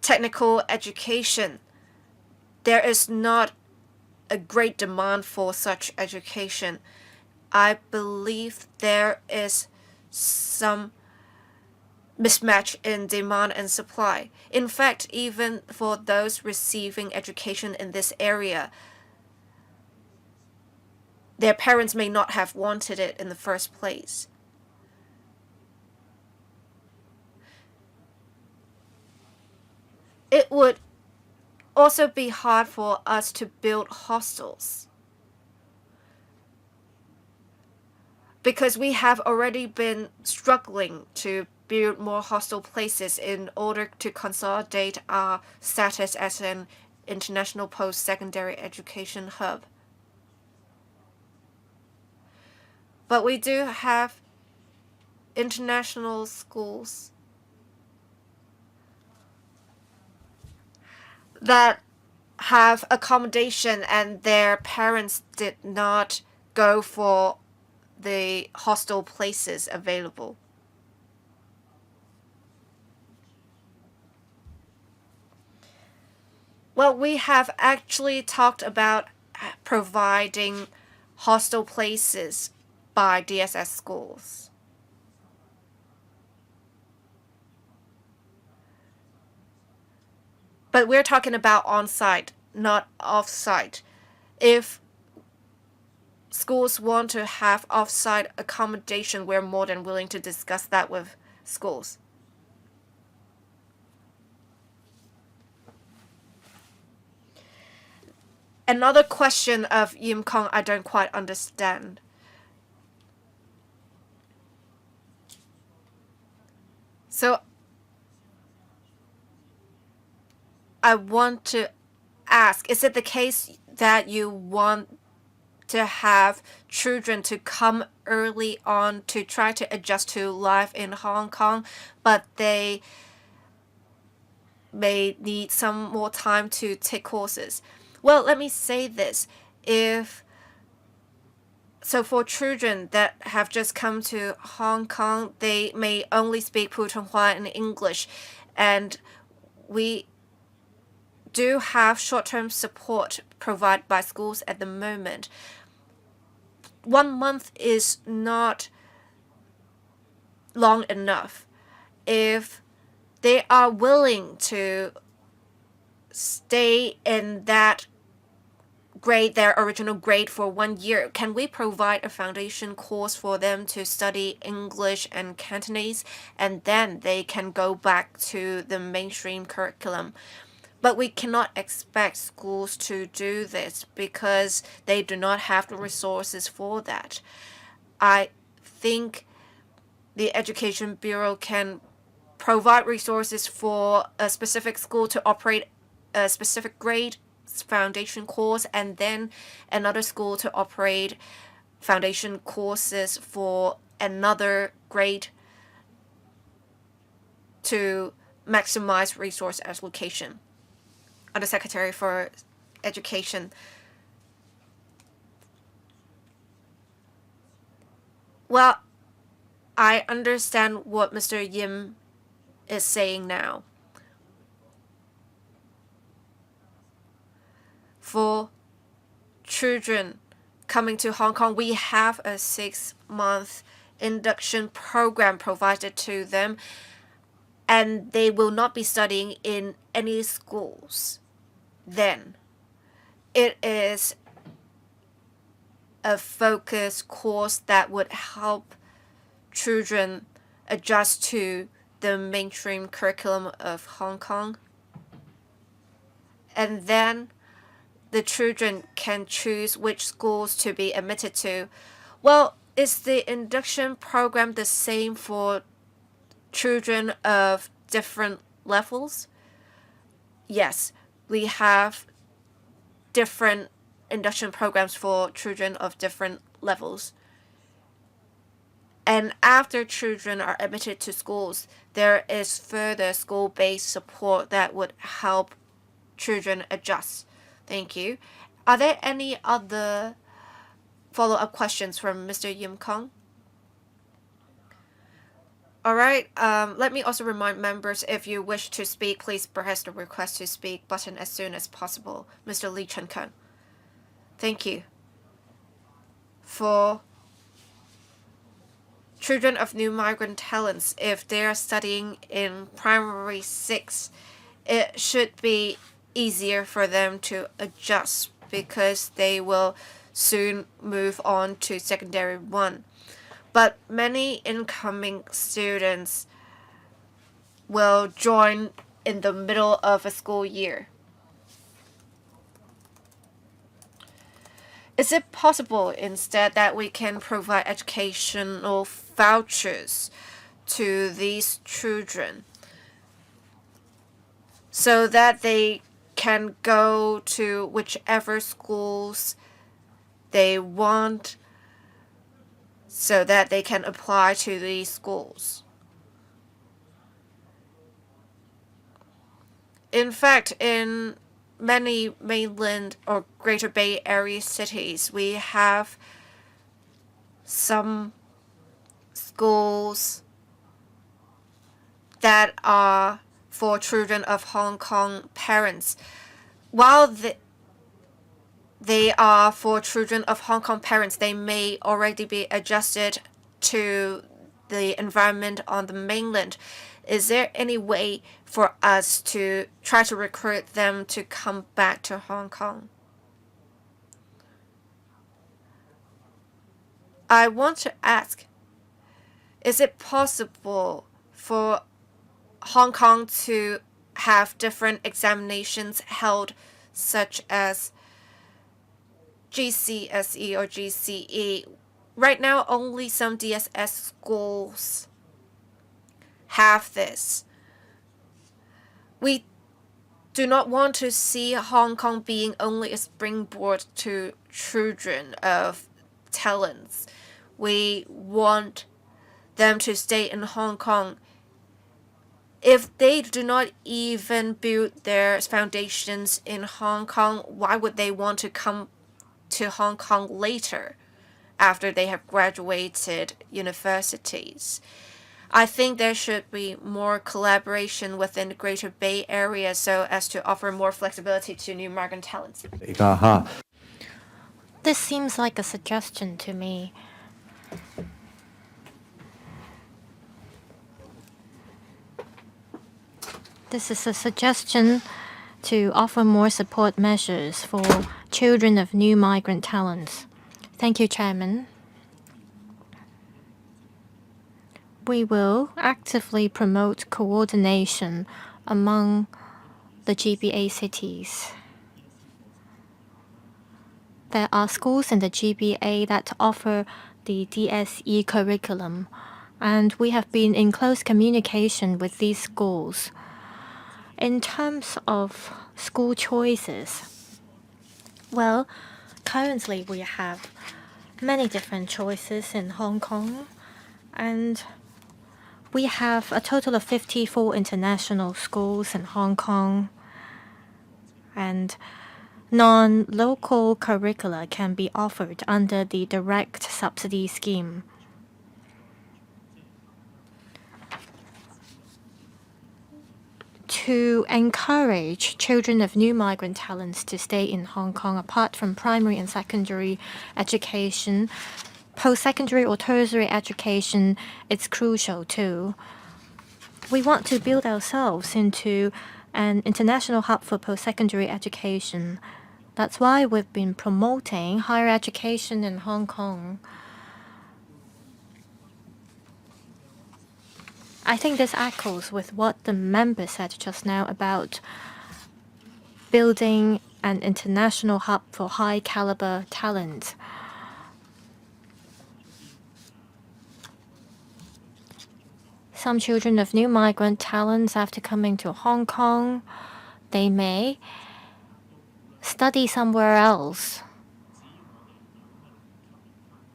S2: technical education, there is not a great demand for such education. I believe there is some mismatch in demand and supply. In fact, even for those receiving education in this area, their parents may not have wanted it in the first place. It would also be hard for us to build hostels, because we have already been struggling to build more hostel places in order to consolidate our status as an international post-secondary education hub. But we do have international schools that have accommodation and their parents did not go for the hostel places available. Well, we have actually talked about providing hostel places by DSS schools. But we're talking about on-site, not off-site. If schools want to have off-site accommodation, we're more than willing to discuss that with schools. Another question of Yim Kong I don't quite understand. So I want to ask, is it the case that you want to have children to come early on to try to adjust to life in Hong Kong, but they may need some more time to take courses? Well, let me say this. For children that have just come to Hong Kong, they may only speak Putonghua and English, and we do have short-term support provided by schools at the moment. 1 month is not long enough. If they are willing to stay in that grade, their original grade, for 1 year, can we provide a foundation course for them to study English and Cantonese, and then they can go back to the mainstream curriculum? But we cannot expect schools to do this because they do not have the resources for that. I think the Education Bureau can provide resources for a specific school to operate a specific grade foundation course, and then another school to operate foundation courses for another grade to maximize resource allocation. Undersecretary for Education. Well, I understand what Mr. Yim is saying now. For children coming to Hong Kong, we have a 6-month induction program provided to them, and they will not be studying in any schools. Then it is a focus course that would help children adjust to the mainstream curriculum of Hong Kong. And then the children can choose which schools to be admitted to. Well, is the induction program the same for children of different levels? Yes, we have different induction programs for children of different levels. And after children are admitted to schools, there is further school-based support that would help children adjust. Thank you. Are there any other follow-up questions from Mr. Yim Kong? All right. Let me also remind members, if you wish to speak, please press the request to speak button as soon as possible. Mr. Lee Chen-kun. Thank you. For children of new migrant talents, if they are studying in primary 6, it should be easier for them to adjust because they will soon move on to secondary 1. But many incoming students will join in the middle of a school year. Is it possible instead that we can provide educational vouchers to these children so that they can go to whichever schools they want, so that they can apply to these schools? In fact, in many mainland or Greater Bay Area cities, we have some schools that are for children of Hong Kong parents. While they are for children of Hong Kong parents. They may already be adjusted to the environment on the mainland. Is there any way for us to try to recruit them to come back to Hong Kong? I want to ask, is it possible for Hong Kong to have different examinations held, such as GCSE or GCE? Right now, only some DSS schools have this. We do not want to see Hong Kong being only a springboard to children of talents. We want them to stay in Hong Kong. If they do not even build their foundations in Hong Kong, why would they want to come to Hong Kong later after they have graduated universities? I think there should be more collaboration within the Greater Bay Area so as to offer more flexibility to new migrant talents.
S1: This seems like a suggestion to me. This is a suggestion to offer more support measures for children of new migrant talents. Thank you, Chairman. We will actively promote coordination among the GBA cities. There are schools in the GBA that offer the DSE curriculum, and we have been in close communication with these schools. In terms of school choices, well, currently we have many different choices in Hong Kong, and we have a total of 54 international schools in Hong Kong, and non-local curricula can be offered under the direct subsidy scheme. To encourage children of new migrant talents to stay in Hong Kong, apart from primary and secondary education, post-secondary or tertiary education is crucial too. We want to build ourselves into an international hub for post-secondary education. That's why we've been promoting higher education in Hong Kong. I think this echoes with what the member said just now about building an international hub for high-caliber talent. Some children of new migrant talents, after coming to Hong Kong, they may study somewhere else.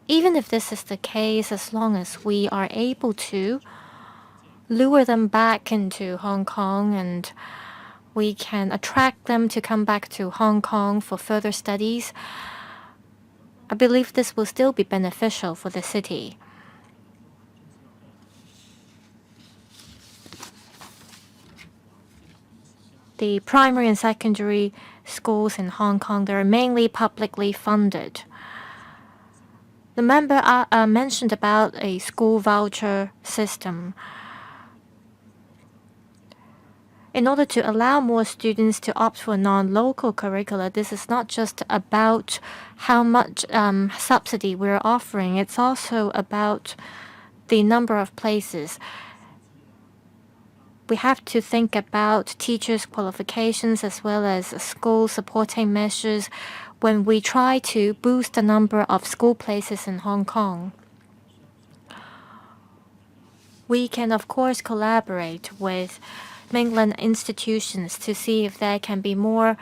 S1: Even if this is the case, as long as we are able to lure them back into Hong Kong and we can attract them to come back to Hong Kong for further studies, I believe this will still be beneficial for the city. The primary and secondary schools in Hong Kong, they are mainly publicly funded. The member mentioned about a school voucher system. In order to allow more students to opt for non-local curricula, this is not just about how much subsidy we're offering. It's also about the number of places. We have to think about teachers' qualifications as well as school supporting measures when we try to boost the number of school places in Hong Kong. We can, of course, collaborate with mainland institutions to see if there can be more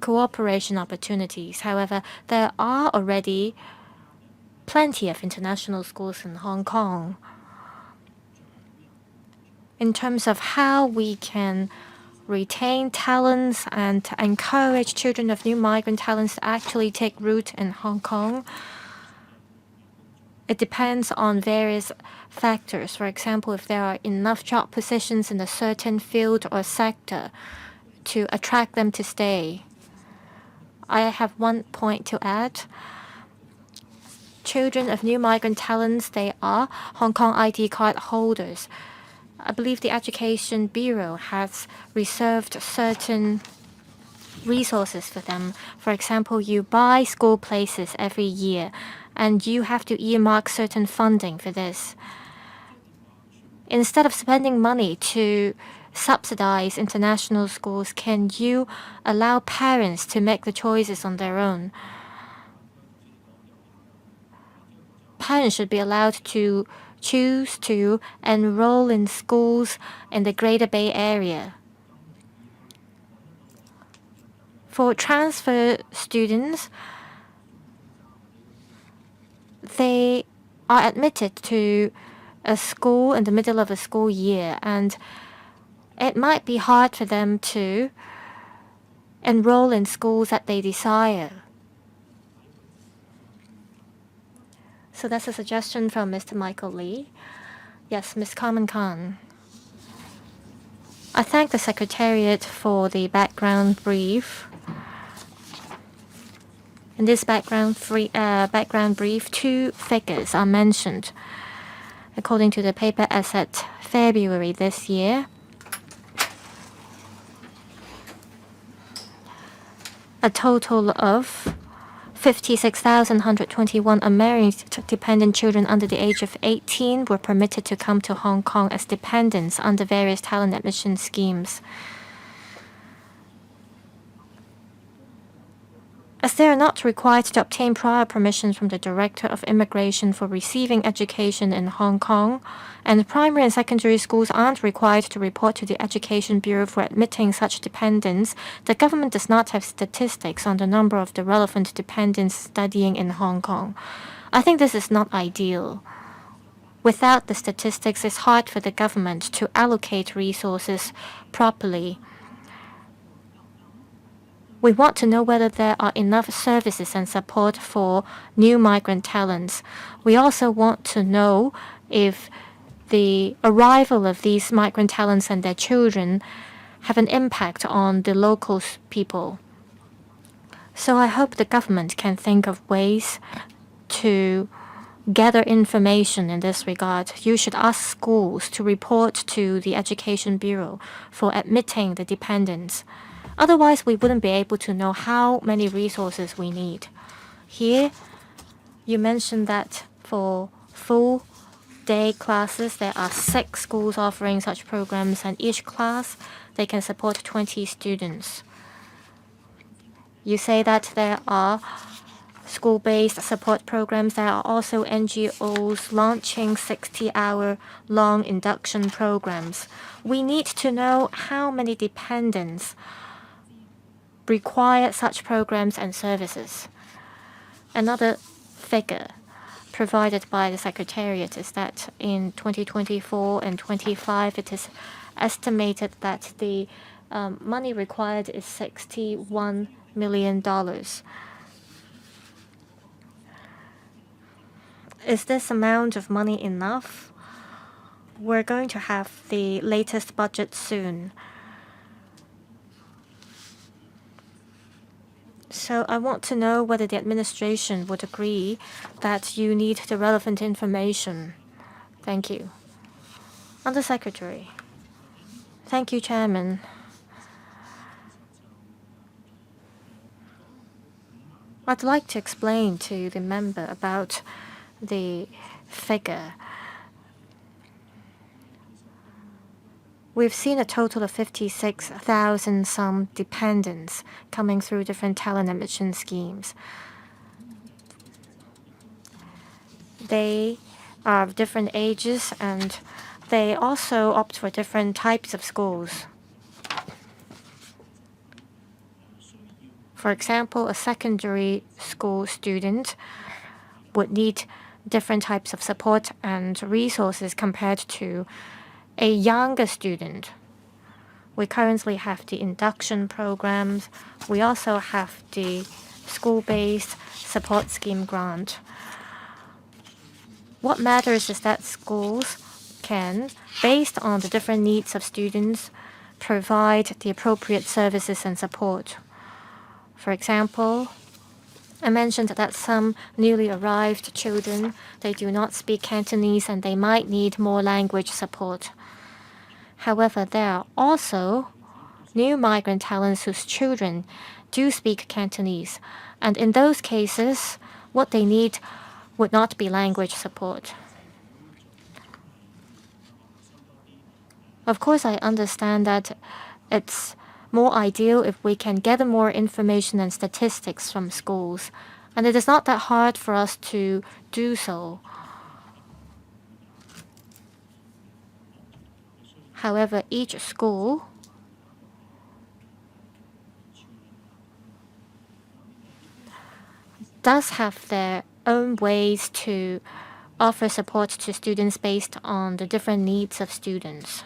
S1: cooperation opportunities. However, there are already plenty of international schools in Hong Kong. In terms of how we can retain talents and to encourage children of new migrant talents to actually take root in Hong Kong, it depends on various factors. For example, if there are enough job positions in a certain field or sector to attract them to stay. I have one point to add. Children of new migrant talents, they are Hong Kong ID card holders. I believe the Education Bureau has reserved certain resources for them. For example, you buy school places every year, and you have to earmark certain funding for this. Instead of spending money to subsidize international schools, can you allow parents to make the choices on their own? Parents should be allowed to choose to enroll in schools in the Greater Bay Area. For transfer students, they are admitted to a school in the middle of a school year, and it might be hard for them to enroll in schools that they desire. So that's a suggestion from Mr. Michael Lee. Yes, Ms. Carmen Khan. I thank the Secretariat for the background brief. In this background brief, two figures are mentioned. According to the paper as at February this year, a total of 56,121 unmarried dependent children under the age of 18 were permitted to come to Hong Kong as dependents under various talent admission schemes. As they are not required to obtain prior permissions from the Director of Immigration for receiving education in Hong Kong, and primary and secondary schools aren't required to report to the Education Bureau for admitting such dependents, the government does not have statistics on the number of the relevant dependents studying in Hong Kong. I think this is not ideal. Without the statistics, it's hard for the government to allocate resources properly. We want to know whether there are enough services and support for new migrant talents. We also want to know if the arrival of these migrant talents and their children have an impact on the local people. So I hope the government can think of ways to gather information in this regard. You should ask schools to report to the Education Bureau for admitting the dependents. Otherwise, we wouldn't be able to know how many resources we need. Here, you mentioned that for full day classes, there are 6 schools offering such programs, and each class, they can support 20 students. You say that there are school-based support programs. There are also NGOs launching 60-hour-long induction programs. We need to know how many dependents require such programs and services. Another figure provided by the Secretariat is that in 2024 and 25, it is estimated that the money required is $61 million. Is this amount of money enough? We're going to have the latest budget soon. So I want to know whether the administration would agree that you need the relevant information. Thank you. Undersecretary. Thank you, Chairman. I'd like to explain to the member about the figure. We've seen a total of 56,000 some dependents coming through different talent admission schemes. They are of different ages, and they also opt for different types of schools. For example, a secondary school student would need different types of support and resources compared to a younger student. We currently have the induction programs. We also have the school-based support scheme grant. What matters is that schools can, based on the different needs of students, provide the appropriate services and support. For example, I mentioned that some newly arrived children, they do not speak Cantonese and they might need more language support. However, there are also new migrant talents whose children do speak Cantonese, and in those cases, what they need would not be language support. Of course, I understand that it's more ideal if we can gather more information and statistics from schools, and it is not that hard for us to do so. However, each school does have their own ways to offer support to students based on the different needs of students.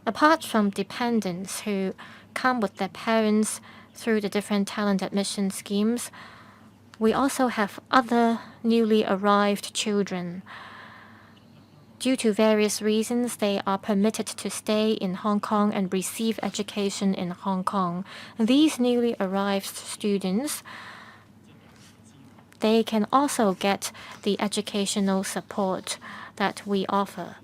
S1: Apart from dependents who come with their parents through the different talent admission schemes, we also have other newly arrived children. Due to various reasons, they are permitted to stay in Hong Kong and receive education in Hong Kong. These newly arrived students, they can also get the educational support that we offer.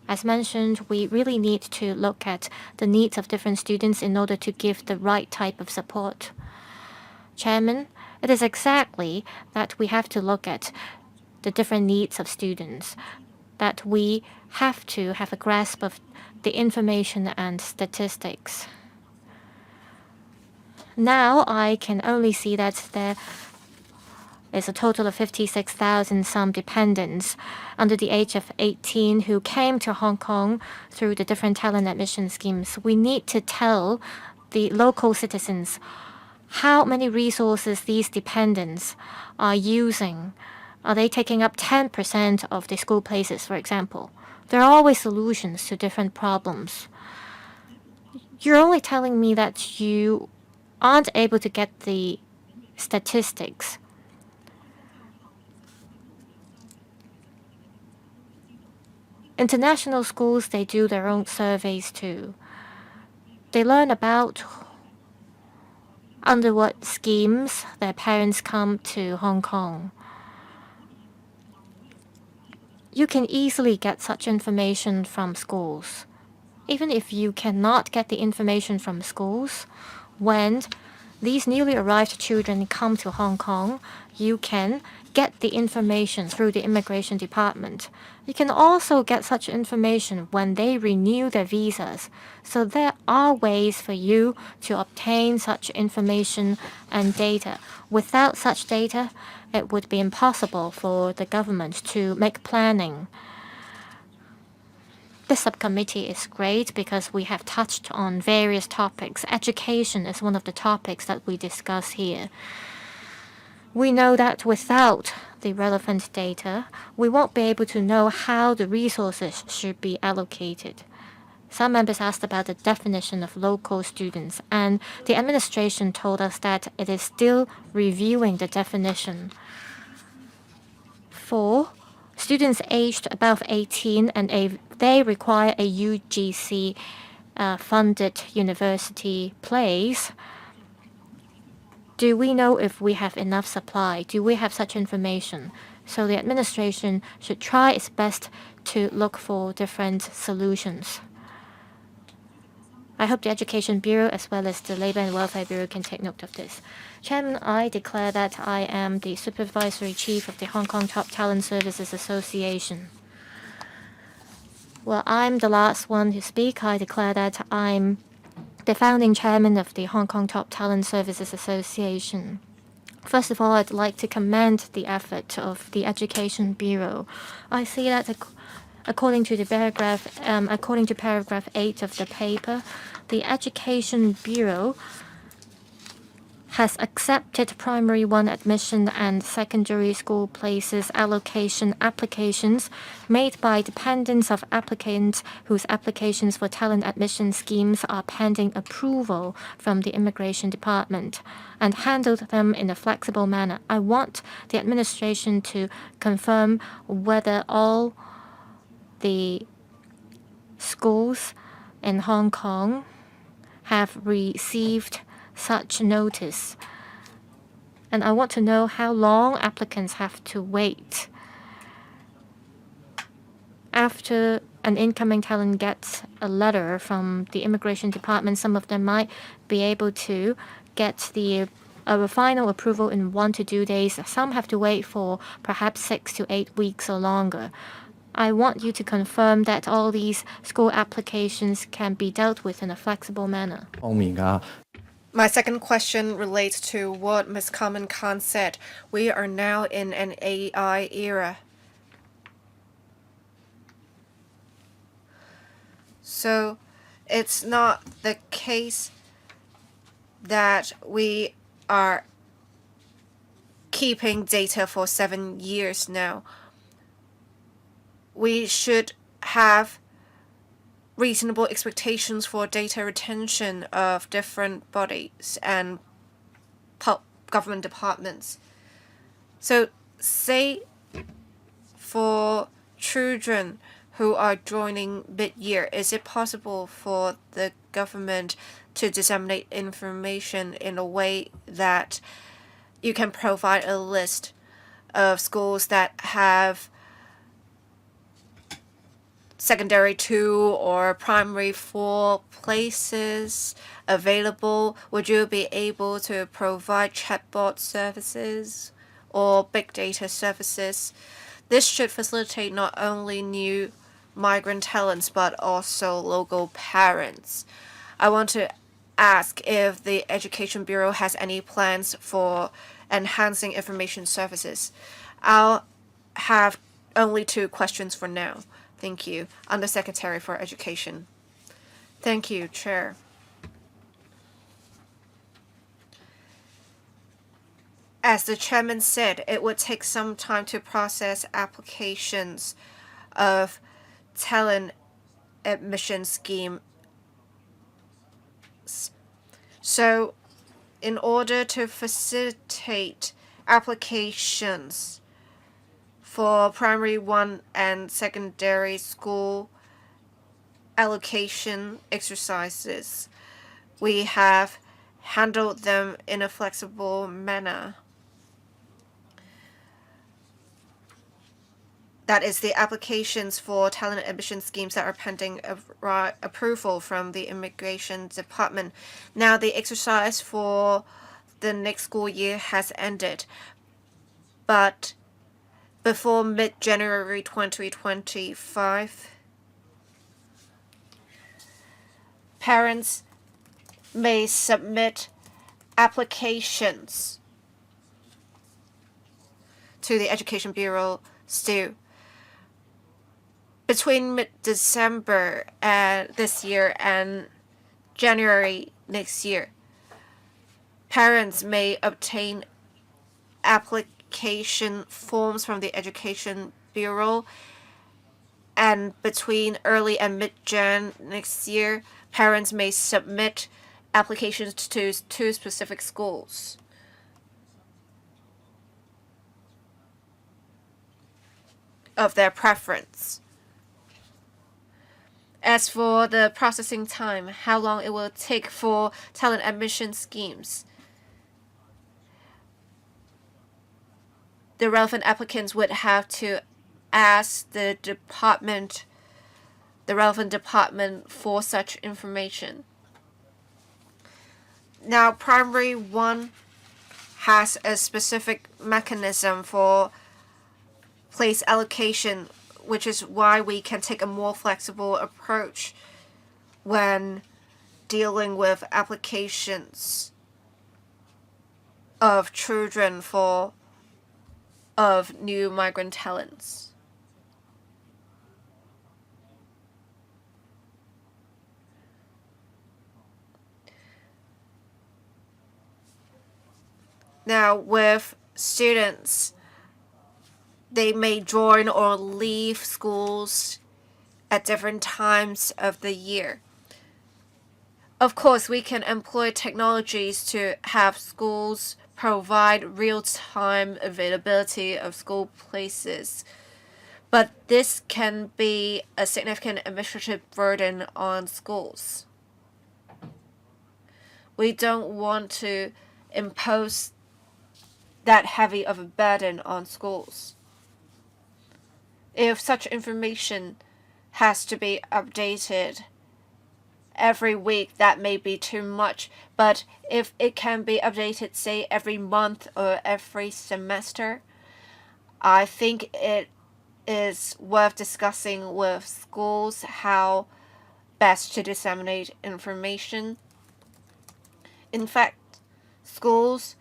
S1: As mentioned, we really need to look at the needs of different students in order to give the right type of support. Chairman, it is exactly that we have to look at the different needs of students, that we have to have a grasp of the information and statistics. Now I can only see that there is a total of 56,000 some dependents under the age of 18 who came to Hong Kong through the different talent admission schemes. We need to tell the local citizens how many resources these dependents are using. Are they taking up 10% of the school places, for example? There are always solutions to different problems. You're only telling me that you aren't able to get the statistics. International schools, they do their own surveys too. They learn about under what schemes their parents come to Hong Kong. You can easily get such information from schools. Even if you cannot get the information from schools, when these newly arrived children come to Hong Kong, you can get the information through the immigration department. You can also get such information when they renew their visas. So there are ways for you to obtain such information and data. Without such data, it would be impossible for the government to make planning. This subcommittee is great because we have touched on various topics. Education is one of the topics that we discuss here. We know that without the relevant data, we won't be able to know how the resources should be allocated. Some members asked about the definition of local students, and the administration told us that it is still reviewing the definition. For students aged above 18 and they require a UGC funded university place, do we know if we have enough supply? Do we have such information? So the administration should try its best to look for different solutions. I hope the Education Bureau as well as the Labour and Welfare Bureau can take note of this. Chairman, I declare that I am the Supervisory Chief of the Hong Kong Top Talent Services Association. Well, I'm the last one to speak. I declare that I'm the founding chairman of the Hong Kong Top Talent Services Association. First of all, I'd like to commend the effort of the Education Bureau. I see that according to paragraph 8 of the paper, the Education Bureau has accepted primary one admission and secondary school places allocation applications made by dependents of applicants whose applications for talent admission schemes are pending approval from the Immigration Department and handled them in a flexible manner. I want the administration to confirm whether all the schools in Hong Kong have received such notice. And I want to know how long applicants have to wait. After an incoming talent gets a letter from the immigration department, some of them might be able to get the final approval in 1 to 2 days. Some have to wait for perhaps 6 to 8 weeks or longer. I want you to confirm that all these school applications can be dealt with in a flexible manner.
S2: My second question relates to what Ms. Common Khan said. We are now in an AI era. So it's not the case that we are keeping data for 7 years now. We should have reasonable expectations for data retention of different bodies and government departments. So say for children who are joining mid-year, is it possible for the government to disseminate information in a way that you can provide a list of schools that have secondary 2 or primary 4 places available? Would you be able to provide chatbot services or big data services? This should facilitate not only new migrant talents but also local parents. I want to ask if the Education Bureau has any plans for enhancing information services. I'll have only 2 questions for now. Thank you. Undersecretary for Education. Thank you, Chair. As the chairman said, it would take some time to process applications of talent admission schemes. So, in order to facilitate applications for primary 1 and secondary school allocation exercises, we have handled them in a flexible manner. That is, the applications for talent admission schemes that are pending approval from the Immigration Department. Now, the exercise for the next school year has ended, but before mid-January 2025, parents may submit applications to the Education Bureau still. Between mid-December this year and January next year, parents may obtain application forms from the Education Bureau, and between early and mid-Jan next year, parents may submit applications to 2 specific schools. Of their preference. As for the processing time, how long it will take for talent admission schemes, the relevant applicants would have to ask the relevant department for such information. Now, primary 1 has a specific mechanism for place allocation, which is why we can take a more flexible approach when dealing with applications of children of new migrant talents. Now, with students, they may join or leave schools at different times of the year. Of course, we can employ technologies to have schools provide real-time availability of school places. But this can be a significant administrative burden on schools. We don't want to impose that heavy of a burden on schools. If such information has to be updated every week, that may be too much. But if it can be updated, say, every month or every semester, I think it is worth discussing with schools how best to disseminate information. In fact, schools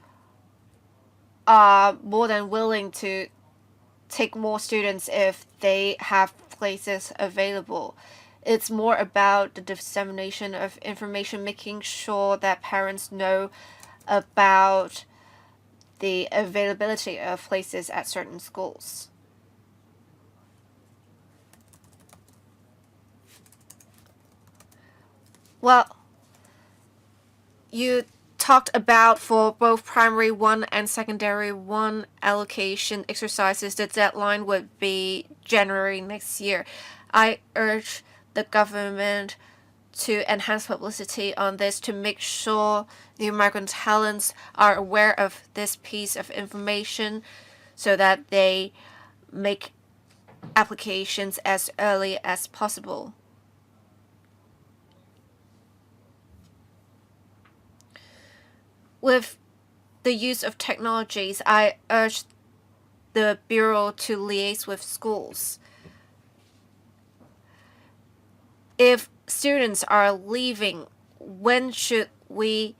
S2: are more than willing to take more students if they have places available. It's more about the dissemination of information, making sure that parents know about the availability of places at certain schools. Well, you talked about for both primary 1 and secondary 1 allocation exercises, the deadline would be January next year. I urge the government to enhance publicity on this to make sure new migrant talents are aware of this piece of information so that they make applications as early as possible. With the use of technologies, I urge the Bureau to liaise with schools. If students are leaving, when should we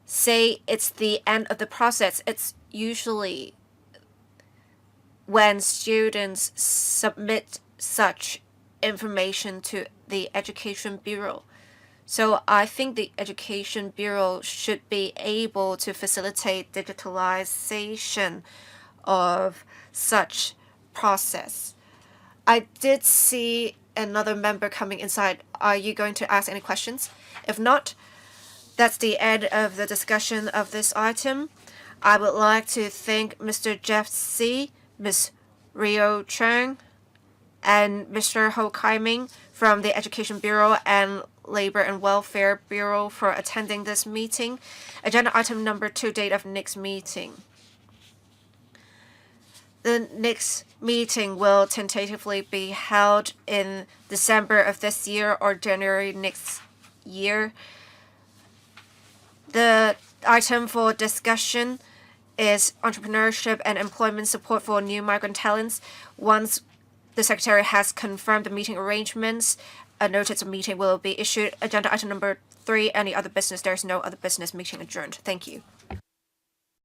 S2: say it's the end of the process? It's usually when students submit such information to the Education Bureau. So I think the Education Bureau should be able to facilitate digitalization of such process. I did see another member coming inside. Are you going to ask any questions? If not, that's the end of the discussion of this item. I would like to thank Mr. Jeff C., Ms. Rio Cheng, and Mr. Ho Kai-ming from the Education Bureau and Labor and Welfare Bureau for attending this meeting. Agenda item number 2, date of next meeting. The next meeting will tentatively be held in December of this year or January next year. The item for discussion is entrepreneurship and employment support for new migrant talents. Once the Secretary has confirmed the meeting arrangements, a notice of meeting will be issued. Agenda item number 3, any other business. There is no other business. Meeting adjourned. Thank you.